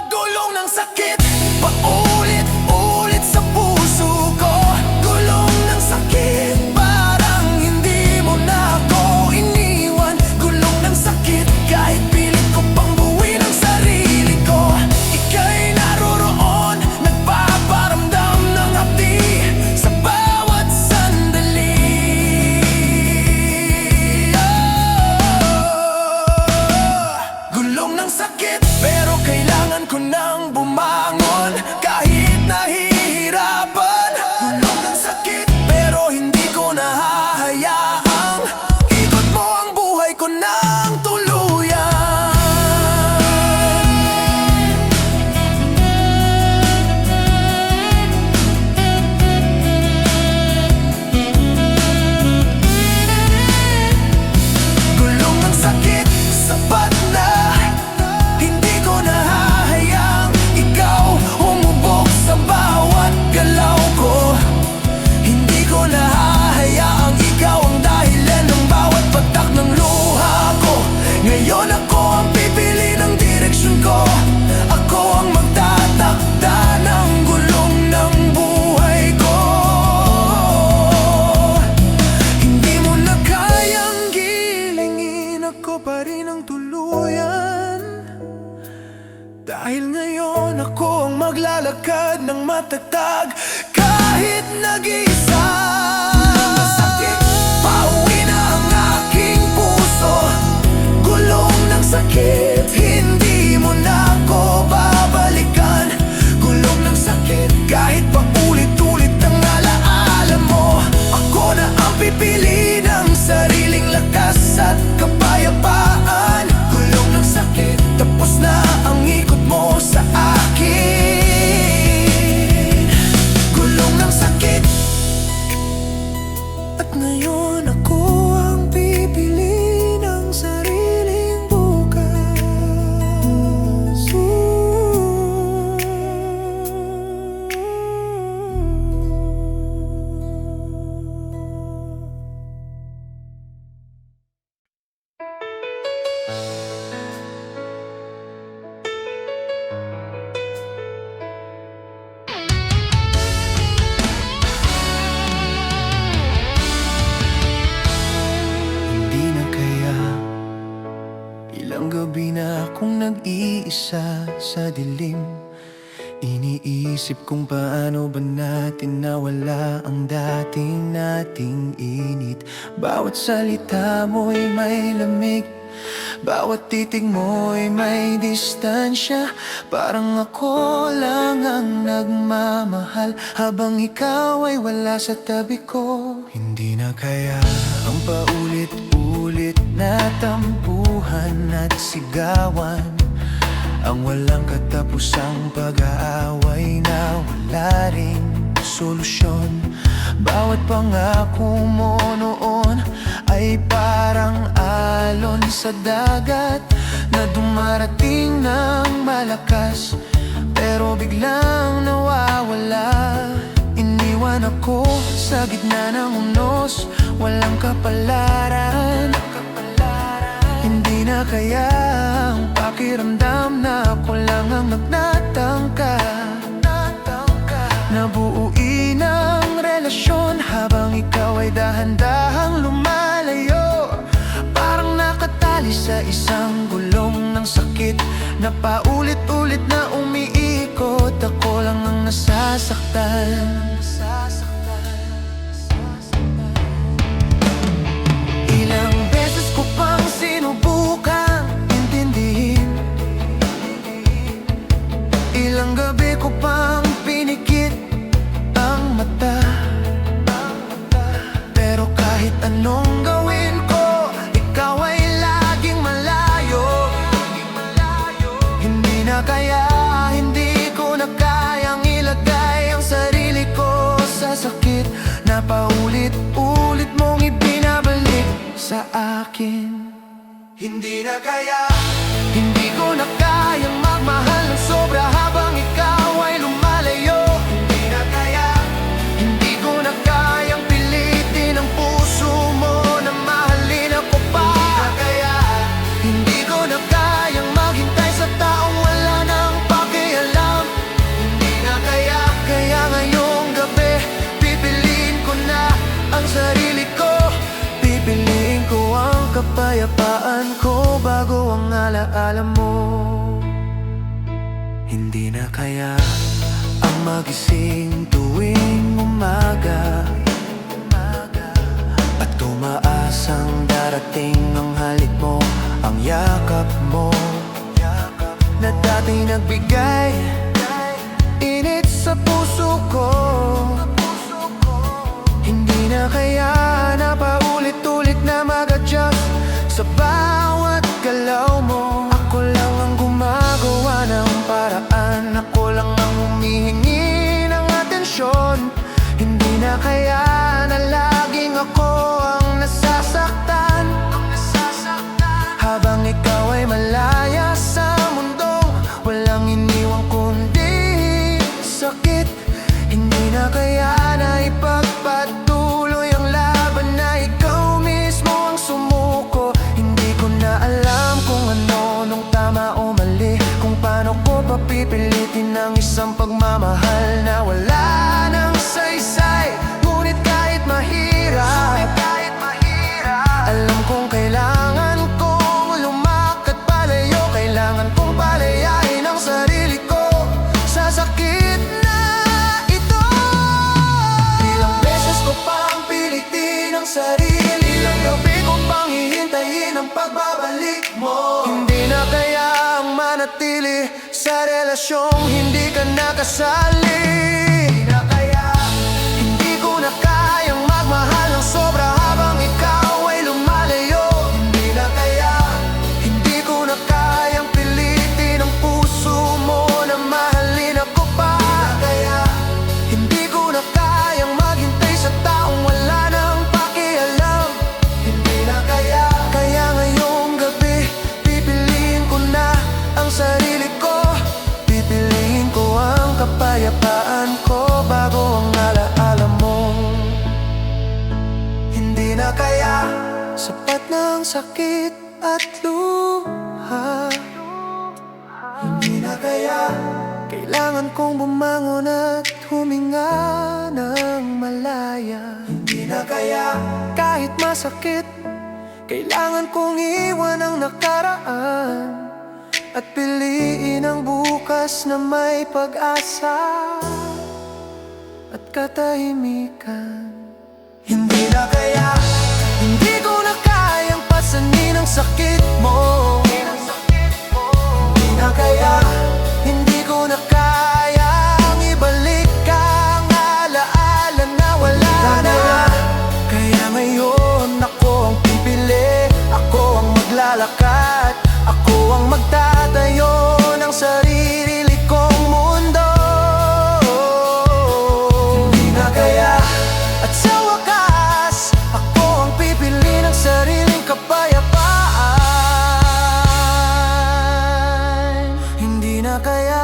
Gulong ng sakit, paulit-ulit sa puso ko. Gulong ng sakit, parang hindi mo na ako iniwan. Gulong ng sakit, kahit pilit ko pang buuin ang sarili ko, ika'y naroroon, nagpaparamdam ng hapdi sa bawat sandali. Gulong ng sakit, pero kailangan ko nang bumangon maglalakad ng matatag kahit nag-iisa. Masakit, pauwi na ang aking puso. Gulong ng sakit, hindi mo na ako babalikan. Gulong ng sakit, kahit pa ulit-ulit ang alaala mo. Ako na ang pipili ng sariling lakas at kapayapaan. Gulong ng sakit, tapos na ang ikot mo sa akin. Gulong ng sakit. At ngayon ako ang pipili ng sariling bukas. Hindi na kaya, ilang gabi na akong nag-iisa sa dilim. Iniisip kung paano ba natin nawala ang dating nating init. Bawat salita mo'y may lamig, bawat titig mo'y may distansya. Parang ako lang ang nagmamahal habang ikaw ay wala sa tabi ko. Hindi na kaya ang paulit-ulit na tampuhan at sigawan, ang walang katapusang pag-aaway na wala ring solusyon. Bawat pangako mo noon ay parang alon sa dagat na dumarating ng malakas, pero biglang nawawala. Iniwan ako sa gitna ng unos, walang kapalaran. Hindi na kaya ang pakiramdam na ako lang ang nagnatangka. Nabuuin ang relasyon habang ikaw ay dahan-dahang lumalayo. Parang nakatali sa isang gulong ng sakit na paulit-ulit na umiikot. Ako lang ang nasasaktan. Ilang beses ko pang sinubukang intindihin, ilang gabi ko pang pinikit ang mata. Pero kahit anong gawin ko, ikaw ay laging malayo. Hindi na kaya, hindi ko na kayang ilagay ang sarili ko sa sakit na paulit-ulit mong ibinabalik sa akin. Hindi na kaya, hindi ko na kayang magmahal ng sobra habang ikaw ay lumalayo. Hindi na kaya, hindi ko na kayang pilitin ang puso mo na mahalin ako pa. Hindi na kaya, hindi ko na kayang maghintay sa taong wala nang pakialam. Hindi na kaya, kaya ngayong gabi pipiliin ko na ang sarili ko. Pipiliin ko ang kapayapaan ko bago ang alaala mo. Hindi na kaya ang magising tuwing umaga at tumaasang darating ang halik mo, ang yakap mo na dati nagbigay init sa puso ko. Hindi na kaya na paulit-ulit na mag-adjust sa bawat galaw mo. Ako lang ang gumagawa ng paraan, ako lang ang humihingi ng atensyon. Hindi na kaya na laging ako ang nasasaktan habang ikaw ay malaya sa mundong walang iniwang kundi sakit. Hindi na kaya na ipagpatuloy ang laban na ikaw mismo ang sumuko. Hindi ko na alam kung ano nung tama o mali, kung paano ko papipilitin ang isang pagmamahal na wala nang saysay. Ngunit kahit mahirap, alam kong kailangan kong lumakad palayo. Kailangan kong palayain ang sarili ko sa sakit relasyong hindi ka nakasali. Hindi na kaya, hindi ko na kayang magmahal ng sobra habang ikaw ay lumalayo. Hindi na kaya, hindi ko na kayang pilitin ang puso mo na mahalin ako pa. Hindi na kaya, hindi ko na kayang maghintay sa taong wala nang pakialam. Hindi na kaya, kaya ngayong gabi pipiliin ko na ang sarili ko. Pipiliin ko ang kapayapaan ko bago ang alaala mo. Hindi na kaya, sapat na ang sakit at luha. Hindi na kaya, kailangan kong bumangon at huminga ng malaya. Hindi na kaya, kahit masakit, kailangan kong iwan ang nakaraan at piliin ang bukas na may pag-asa at katahimikan. Hindi na kaya, hindi ko na kayang pasanin ang sakit mo. Hindi na kaya, hindi ko na kayang ibalik ang alaala na wala na. Kaya ngayon ako ang pipili, ako ang maglalakad, ako ang magtatayo ng sarili kong mundo. Hindi na kaya, at sa wakas, ako ang pipili ng sariling kapayapaan. Hindi na kaya.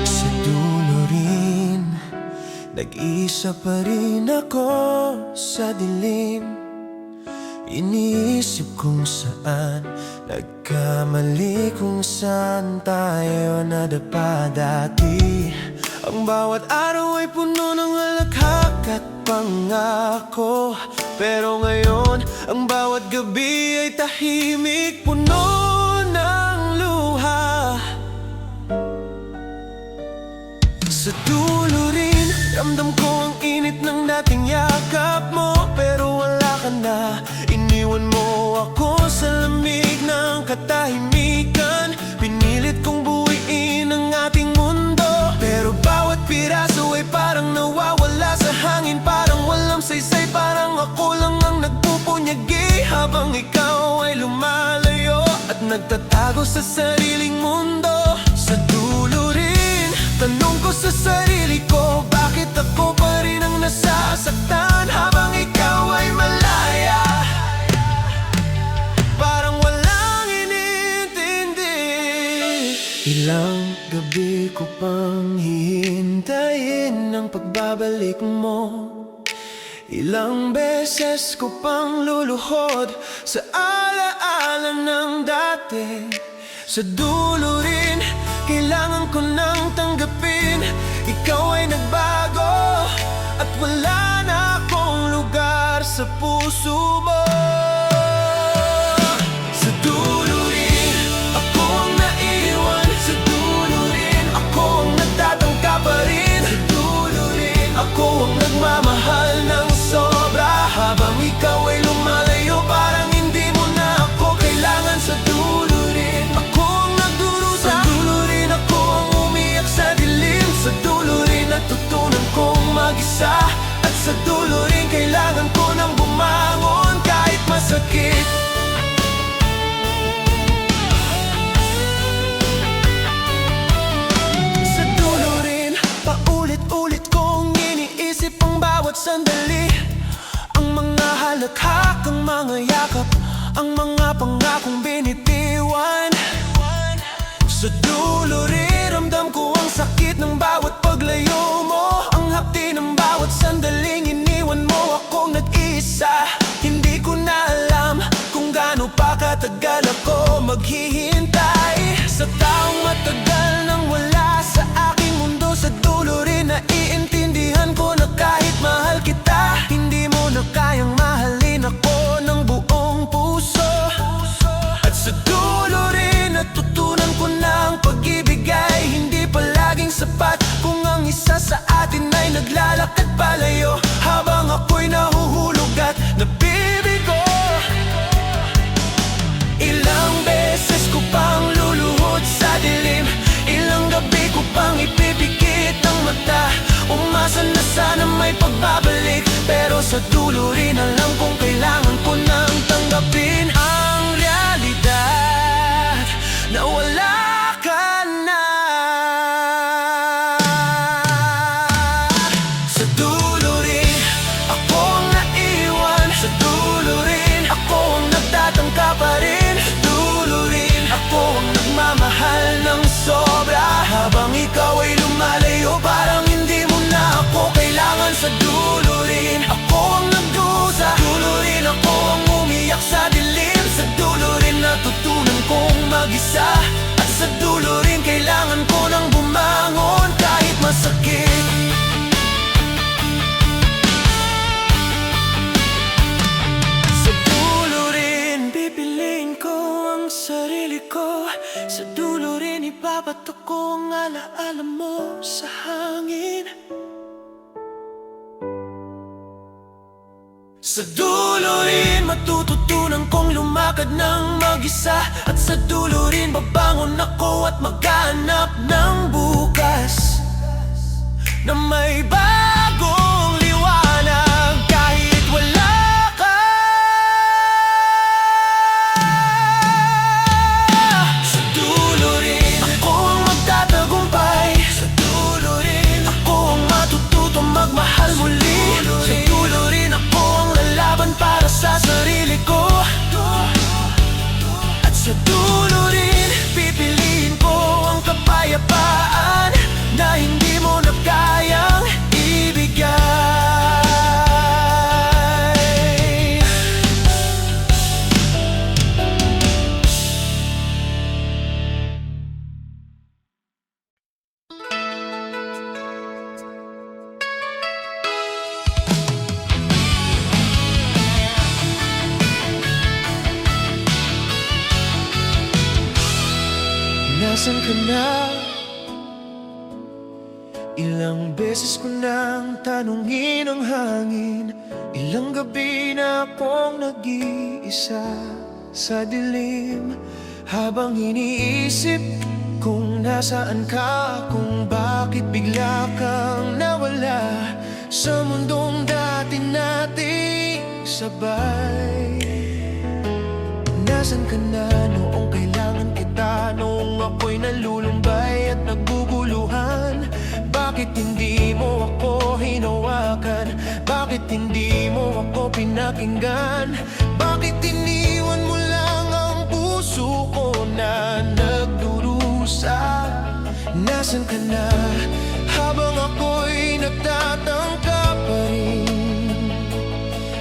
Sa dulo rin, nag-iisa pa rin ako sa dilim. Iniisip kung saan nagkamali, kung saan tayo nadapa dati. Ang bawat araw ay puno ng halakhak at pangako, pero ngayon ang bawat gabi ay tahimik, puno ng luha. Sa dulo rin, ramdam ko ang init ng dating yakap mo, pero wala ka na. Iniwan mo ako sa lamig ng katahimikan. Pinilit kong buuin ang ating mundo, pero bawat piraso ay parang nawawala sa hangin. Parang walang saysay, parang ako lang ang nagpupunyagi, habang ikaw ay lumalayo at nagtatago sa sariling mundo. Sa dulo rin, tanong ko sa sarili ko, bakit ako pa rin ang nasasaktan habang ikaw ay malaya? Parang walang inintindi. Ilang gabi ko pang hihintayin ang pagbabalik mo. Ilang beses ko pang luluhod sa alaala ng dati. Sa dulo rin, kailangan ko nang tanggapin, ikaw ay nagbago at wala na akong lugar sa puso mo. Sa dulo rin, ako ang naiwan. Sa dulo rin, ako ang nagtatangka pa rin. Sa dulo rin, ako ang nagmamahal ng sobra, habang ikaw ay lumalayo, parang hindi mo na ako kailangan. Sa dulo rin, ako ang nagdurusa. Sa dulo rin, ako ang umiyak sa dilim. Sa dulo rin, natutunan kong mag-isa. At sa dulo rin, kailangan ko nang bumangon kahit masakit. Sa dulo rin, paulit-ulit kong iniisip ang bawat sandali. Ang mga halakhak, ang mga yakap, ang mga pangakong binitiwan. Sa dulo rin, ramdam ko ang sakit ng bawat paglayo mo, ang hapdi ng bawat sandaling iniwan mo akong nag-iisa. Hindi ko na alam kung sa dulo rin alam kong kailangan ko nang tanggapin ang realidad na wala ka na. Sa dulo rin ako ang naiwan, sa dulo rin ako ang nagtatangka pa rin, sa dulo rin ako ang nagmamahal ng sobra. Habang ikaw ay lumalayo, parang hindi mo na ako kailangan. Sa dulo rin ako ang nagdusa, sa dulo rin ako ang umiyak sa dilim, sa dulo rin natutunan kong mag-isa, at sa dulo rin kailangan ko nang bumangon kahit masakit. Sa dulo rin pipiliin ko ang sarili ko, sa dulo rin ibabato ko ang alaala mo sa hangin. Sa dulo rin matututunan kong lumakad ng mag-isa, at sa dulo rin babangon ako at maghanap ng bukas na may bagong liwanag kahit wala ka. Sa dulo rin ako ang magtatagumpay, sa dulo rin ako ang matututong magmahal muli, sa dulo rin ako ang lalaban para sa sarili ko, at sa dulo rin pipiliin ko ang kapayapaan na hindi mo na kayang ibigay. Nasaan ka na? Ilang beses ko nang tanungin ang hangin, ilang gabi na akong nag-iisa sa dilim, habang iniisip kung nasaan ka, kung bakit bigla kang nawala sa mundong dati nating sabay. Nasaan ka na noong kailangan kita, noong ako'y nalulumbay at naguguluhan? Bakit hindi mo ako hinawakan? Bakit hindi mo ako pinakinggan? Bakit iniwan mo lang ang puso ko na nagdurusa? Nasaan ka na habang ako'y nagtatangka pa rin?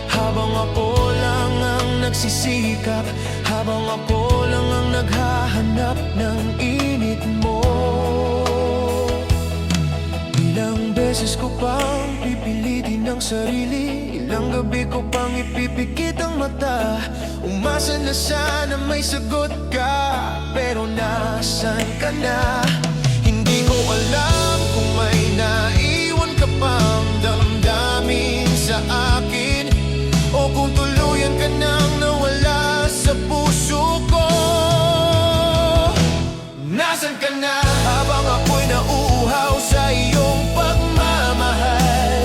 Habang ako lang ang nagsisikap, habang ako lang ang naghahanap ng init mo. Ilang beses ko pang pipilitin ang sarili, ilang gabi ko pang ipipikit ang mata, umasa na sana may sagot ka, pero nasan ka na? Hindi ko alam kung may naiwan ka pang damdamin sa akin, o kung tuluyan ka nang nawala sa puso ko. Nasaan ka na habang ako'y nauuhaw sa iyong pagmamahal?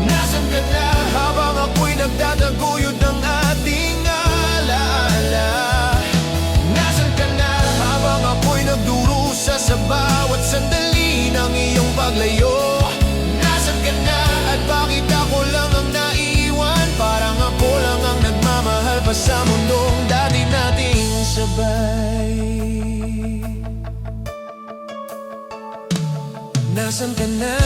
Nasaan ka na habang ako'y nagtataguyod ng ating alaala? Nasaan ka na habang ako'y nagdurusa sa bawat sandali ng iyong paglayo? Nasaan ka na at bakit ako lang ang naiwan? Parang ako lang ang nagmamahal pa sa mundong dati nating sabay. Nasaan ka na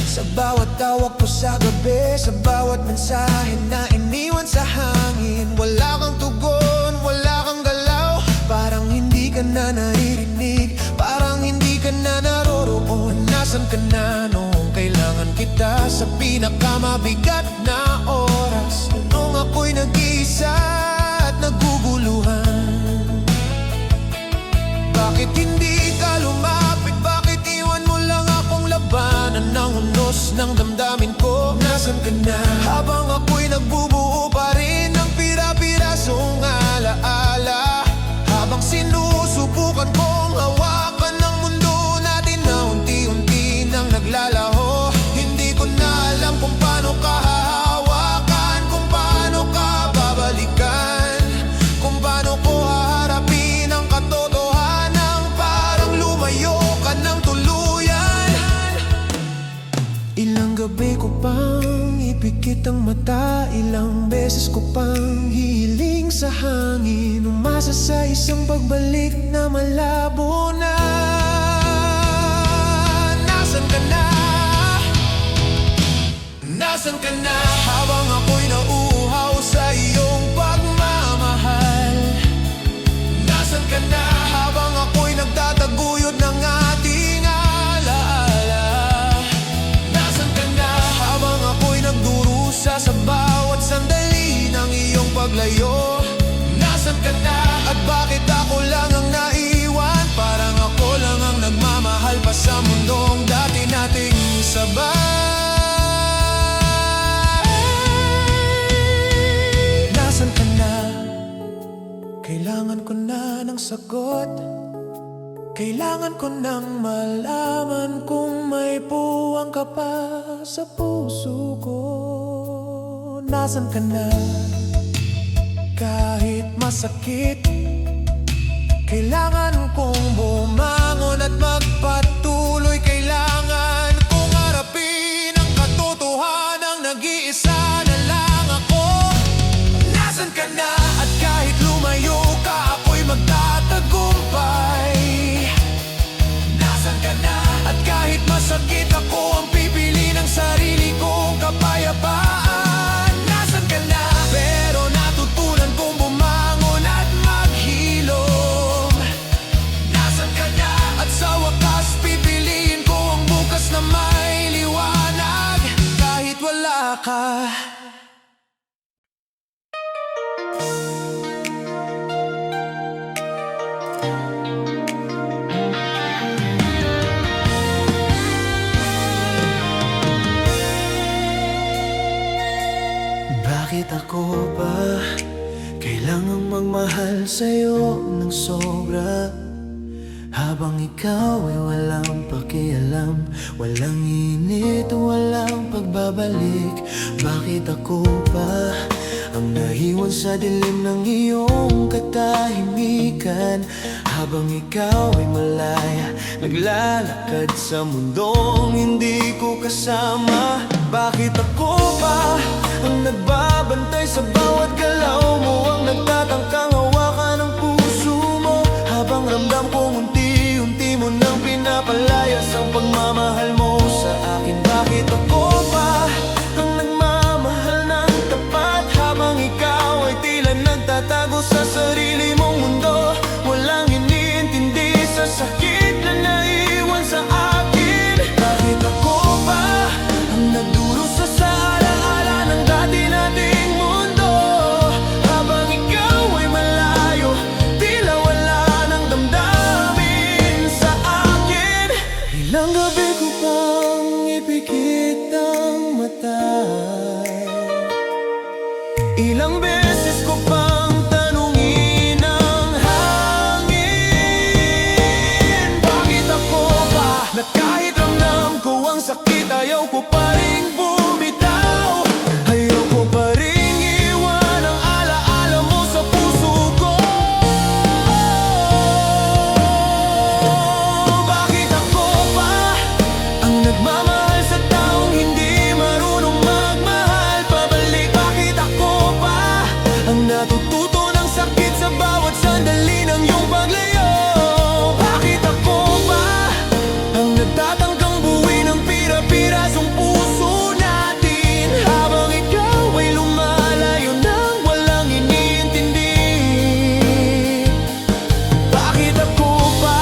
sa bawat tawag ko sa gabi, sa bawat mensahe na iniwan sa hangin? Wala kang tugon, wala kang galaw, parang hindi ka na naririnig, parang hindi ka na naroroon. Nasaan ka na noong kailangan kita sa pinakamabigat na oras, noong ako'y nag-iisa at naguguluhan? Bakit hindi ka lumapit? Bakit iwan mo lang akong labanan ng unos ng damdamin ko? Nasaan ka na habang ako'y nagbubuo pa rin ng pira-pirasong alaala, habang sinusubukan kong hawakan ng mundo natin na unti-unti nang naglalaho? Hindi ko na alam kung paano ka kitang mata, ilang beses ko pang hiling sa hangin. Umasa sa isang pagbalik na malabo na. Nasaan ka na? Nasaan ka na? Habang ako'y nauuhaw sa iyong pagmamahal. Nasaan ka na? Habang ako'y nagtataguyod ng ating alaala. Nasaan ka na? Habang ako'y nagdurusa sa bawat sandali ng iyong paglayo. Nasaan ka na? At bakit ako lang ang naiwan? Parang ako lang ang nagmamahal pa sa mundong dati nating sabay. Nasaan ka na? Kailangan ko na ng sagot. Kailangan ko nang malaman kung may puwang ka pa sa puso ko. Nasaan ka na? Kahit masakit, kailangan kong bumangon at magpatuloy. Kailangan kong harapin ang katotohanang nag-iisa na lang ako. Nasaan ka na? At kahit lumayo ka, ako'y magtatagumpay. Nasaan ka na? At kahit masakit, ako ang pipili ng sarili kong kapayapaan. Nasaan ka na? Pero natutunan kong bumangon at maghilom. Nasaan ka na? At sa wakas, pipiliin ko ang bukas na may liwanag kahit wala ka. Bakit ako ba kailangang magmahal sa'yo ng sobra? Habang ikaw ay walang pakialam, walang init, walang pagbabalik. Bakit ako ba ang nahiwan sa dilim ng iyong katahimikan? Habang ikaw ay malaya, naglalakad sa mundong hindi ko kasama. Bakit ako ba ang nagbabantay sa bawat galaw mo, ang nagtatangkang hawakan ng puso mo? Habang ramdam kong unti-unti mo nang pinapalayas ang pagmamahal mo sa akin. Bakit ako ba ang nagmamahal ng tapat? Habang ikaw ay tila nagtatago sa sarili mong mundo, walang iniintindi sa sakit na naiwan sa akin. Bakit ako ba ang nagdurusa sa alaala ng dati nating mundo? Habang ikaw ay malayo, tila wala nang damdamin sa akin. Ilang gabi ko pang ipikit ang mata, ilang beses ko pang tanungin ang hangin. Bakit ako ba na kahit ramdam ko ang sakit, ayaw ko pa rin bumitaw? Ayaw ko pa rin iwan ang alaala mo sa puso ko. Bakit ako ba ang nagmamahal sa taong hindi marunong magmahal pabalik? Bakit ako ba ang natututo ng sakit sa bawat sandali ng iyong paglayo? Bakit ako ba ang nagtatangkang buuin ng pira-pirasong puso natin? Habang ikaw ay lumalayo nang walang iniintindi. Bakit ako ba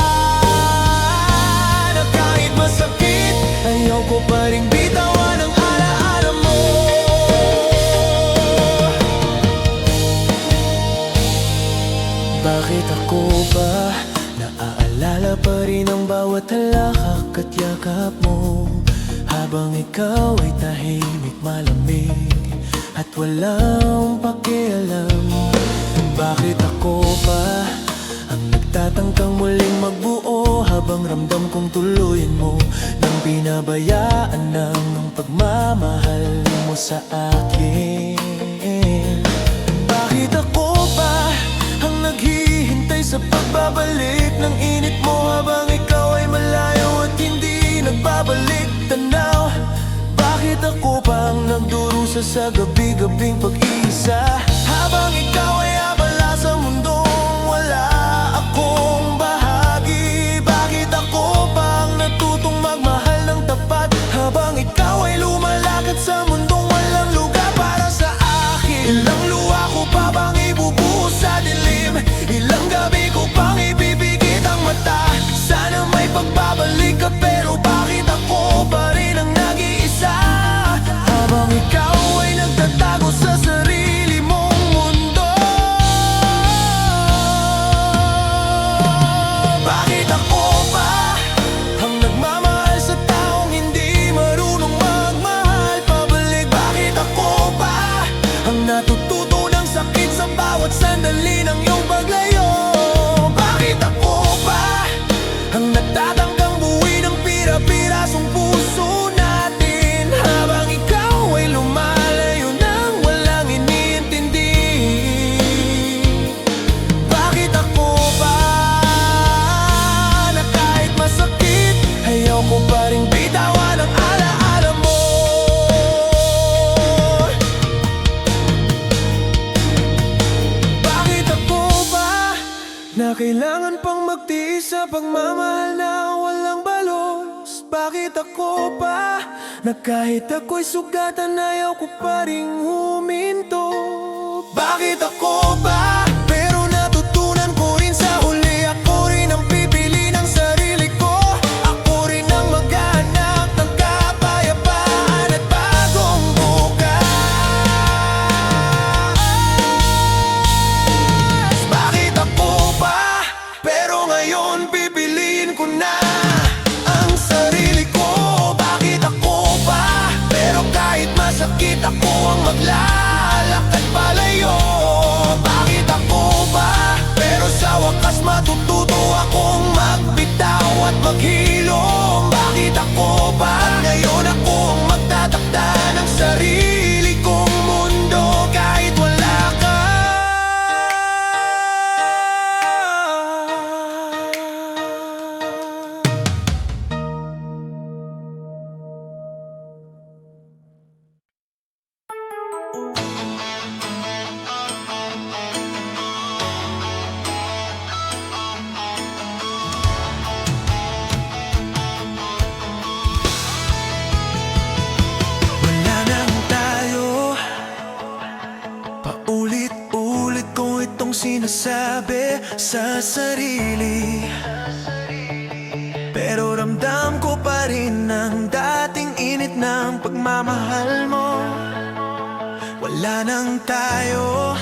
na kahit masakit, ayaw ko pa rin bitawan ang alaala mo? Bakit ako ba naaalala pa rin ang bawat halakak at yakap mo? Habang ikaw ay tahimik, malamig at walang pakialam. Bakit ako ba ang nagtatangkang muling magbuo? Habang ramdam kong tuluyan mo nang pinabayaan ng pagmamahal mo sa akin. Bakit ako ba ang naghihintay sa pagbabalik ng init mo? Habang ikaw ay malayo at hindi nagbabalik tanaw. Bakit ako pa ang nagdurusa kusa sa gabi-gabing pag-isa. Habang ikaw ay abala sa mundong wala akong bahagi, bakit ako bang natutong magmahal ng tapat? Habang ikaw ay lumalakad sa mundong walang lugar para sa akin, ilang luha ko pa bang ibubuhos sa dilim? Ilang gabi ko pang ibibigit ang mata? Sana may pagbabalik ka, pero bakit ako pa rin ang nag-iisa? Habang ikaw ay nagtatago sa sarili mong mundo, bakit ako pa ang nagmamahal sa taong hindi marunong magmahal pabalik? Bakit ako pa ang natututo ng sakit sa bawat sandali ng iyong paglayo? Bakit ako pa ang nagtatangkang buuin ng pira-pirasong puso natin? Habang ikaw ay lumalayo nang walang iniintindi, bakit ako ba na kahit masakit ayaw ko pa rin bitawan ang alaala mo? Bakit ako ba na kailangan pang magtiis sa pagmamahal na walang balos? Bakit ako pa na kahit ako'y sugatan ayaw ko pa rin huminto? Bakit ako ba pero natutunan ko rin sa huli, ako rin ang pipili ng sarili ko, ako rin ang maghahanap ng kapayapaan at bagong bukas. Bakit ako ba pero ngayon pipiliin ko na ang sarili ko? Bakit ako ba pero kahit masakit ako ang maglalakad palayo? Bakit ako ba pero sa wakas matututo akong magbitaw at maghilom? Bakit ako ba ngayon ako ang magtatakda ng sarili kong mundo kahit wala ka? Wala nang tayo, paulit-ulit ko itong sinasabi sa sarili, pero ramdam ko pa rin ang dating init ng pagmamahal mo. Wala nang tayo,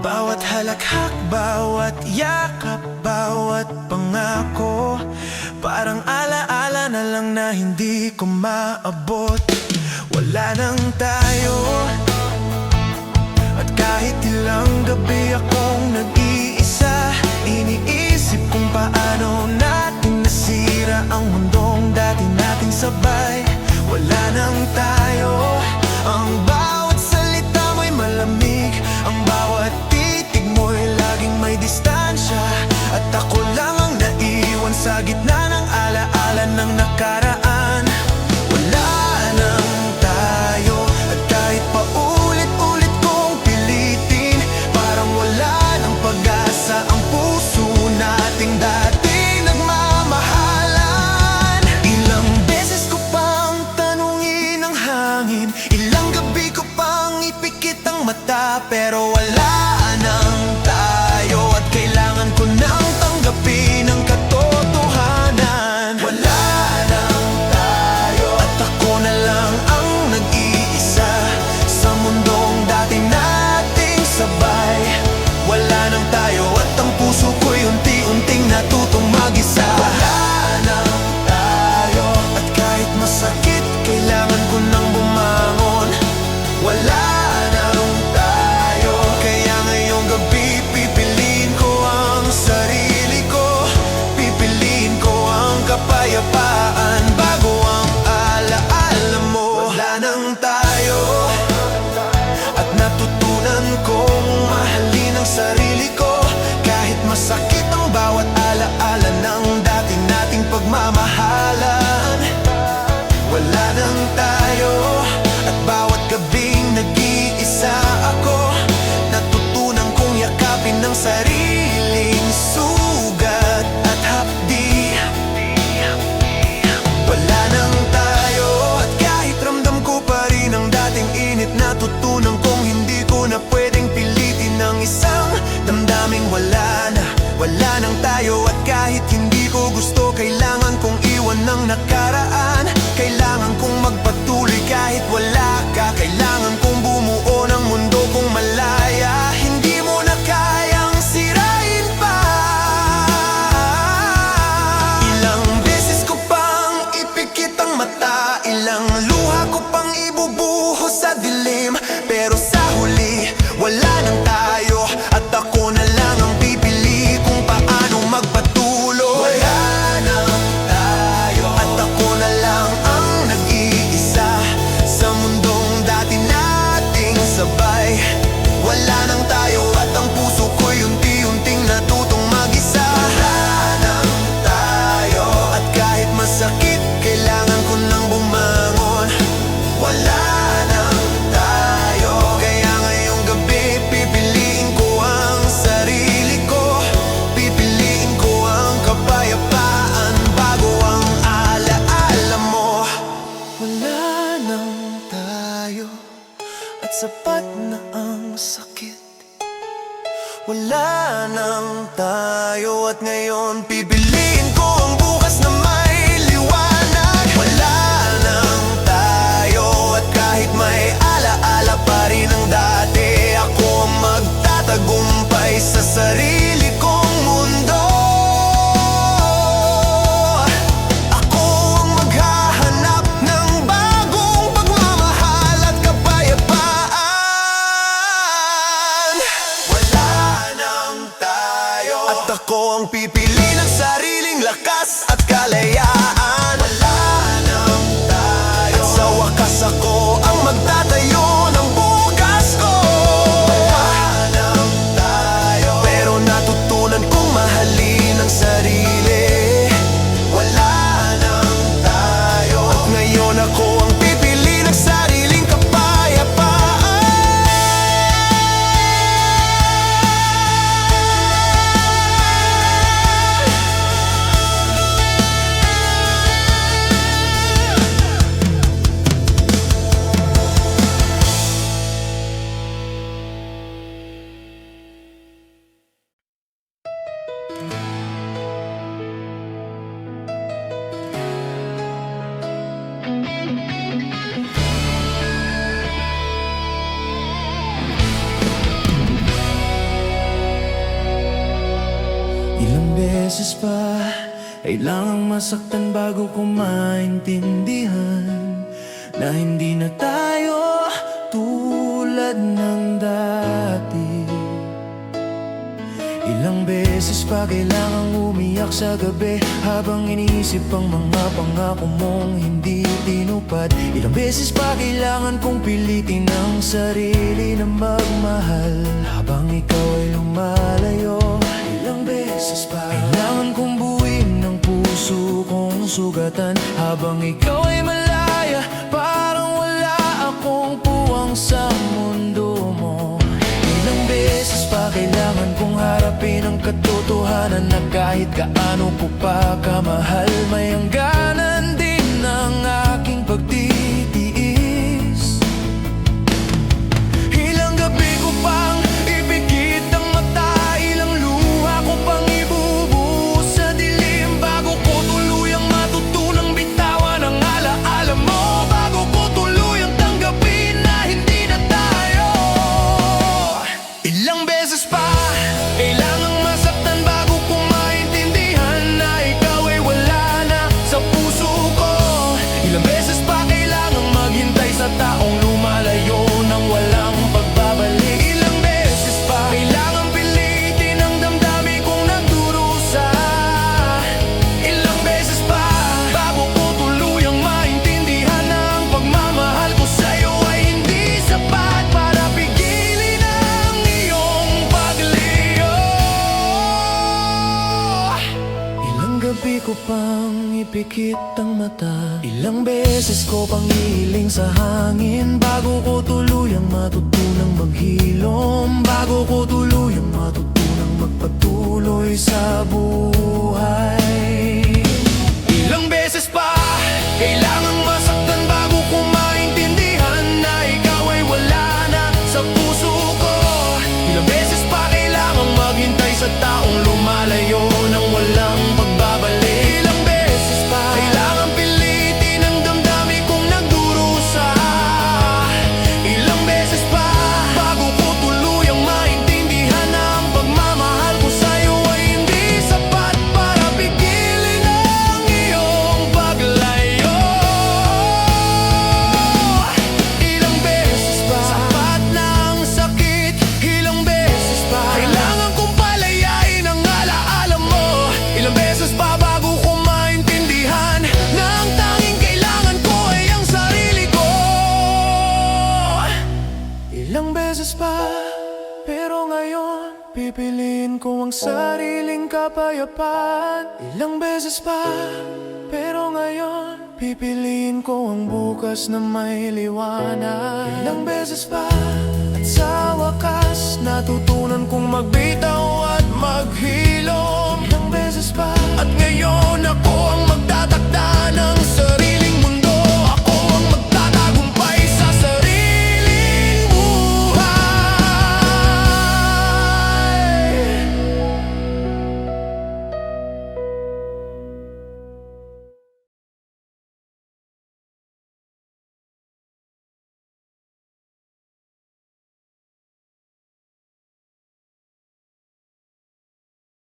bawat halakhak, bawat yakap, bawat pangako, parang alaala na lang na hindi ko maabot. Wala nang tayo, at kahit ilang gabi akong nag-iisa, iniisip kung paano natin nasira ang mundong dati nating sabay. Wala nang tayo, ang bawat salita mo'y malamig, ang bawat titig mo'y laging may distansya, at ako lang ang naiwan sa gitna ng alaala ng nakaraan. Wala nang tayo, at kahit paulit-ulit kong pilitin, parang wala nang pag-asa ang puso nating dati nagmamahalan. Ilang beses ko pang tanungin ang hangin, ilang gabi ko pang ipikit ang mata, pero wala nang tayo, at kailangan ko nang tanggapin ang katotohanan. Wala nang tayo, at ako na lang ang nag-iisa sa mundong dati nating sabay. Wala nang tayo, at ang puso ko'y unti-unting natutong mag-isa. Wala nang tayo, at kahit masakit kailangan ko nang bumangon. Wala nang tayo, kaya natutunan kong hindi ko na pwedeng pilitin ang isang damdaming wala nang tayo. At kahit hindi ko gusto, kailangan kong iwan ng nakaraan. Kailangan kong magpatuloy kahit wala ka. Kailangan kong bumuo ng mundo kong malaya. Hindi mo na kayang sirain pa. Ilang beses ko pang ipikit ang mata, ilang luha ko pang ibubuhos sa dilim. Pero sa huli, wala nang tayo. At ako na lang ang pipili kung paano magpatuloy. Wala nang tayo. At ako na lang ang nag-iisa sa mundong dati nating sabay. Wala nang tayo at ang puso ko'y unti-unting natutong mag-isa. Wala nang tayo. At kahit masakit, kailangan ko nang bumangon. Wala nang tayo. Kaya ngayong gabi, pipiliin ko ang sarili ko. Pipiliin ko ang kapayapaan bago ang alaala mo. Wala nang tayo at sapat na ang sakit. Wala nang tayo at ngayon pipiliin ko ang bukas na may liwanag. Wala nang tayo at kahit may alaala pa rin ang dati, ako ang magtatagumpay sa sarili kong mundo. Ako ang maghahanap ng bagong pagmamahal at kapayapaan. Wala nang tayo at ako ang pipili ng sariling lakas at kalayaan. Wala nang tayo at sa wakas ako ang magtatayo ng bukas ko. Wala nang tayo pero natutunan kong mahalin ang sarili. Wala nang tayo at ngayon ako ang pipili ng sariling kapayapaan. Ilang beses pa kailangang masaktan bago ko maintindihan na hindi na tayo tulad ng dati. Ilang beses pa kailangang umiyak sa gabi habang iniisip ang mga pangako mong hindi tinupad. Ilang beses pa kailangan kong pilitin ang sarili na magmahal habang ikaw ay lumalayo. Ilang beses pa kailangan kong buuin ng puso kong sugatan habang ikaw ay malaya. Parang wala akong puwang sa mundo mo. Ilang beses pa kailangan kong harapin ang katotohanan na kahit kaano ko pa kamahal, may hangganan din ang aking pagtitiis. Ilang gabi ko pang ipikit ang mata, ilang luha ko pang ibubuhos sa dilim bago ko tuluyang matutunang bitawan ang alaala mo. Bago ko tuluyang tanggapin na hindi na tayo. Ilang beses pa kailangang masaktan bago ko maintindihan na ikaw ay wala na sa puso ko. Ilang beses pa kailangang maghintay sa taong lumalayo nang walang pagbabalik. Ilang beses pa kailangang pilitin ang damdamin kong nagdurusa. Ilang beses pa bago ko tuluyang maintindihan na ang pagmamahal ko sa'yo ay hindi sapat para pigilin ang iyong pagliyo. Ilang gabi ko pang ipikit ang mata, ilang beses ko pang ihiling sa hangin bago ko tuluyang matutunang maghilom, bago ko tuluyang matutunang magpatuloy sa buhay. Ilang beses pa kailangang masaktan bago ko maintindihan na ikaw ay wala Ilang beses pa, pero ngayon pipiliin ko ang sariling kapayapaan. Ilang beses pa, pero ngayon pipiliin ko ang bukas na may liwanag. Ilang beses pa,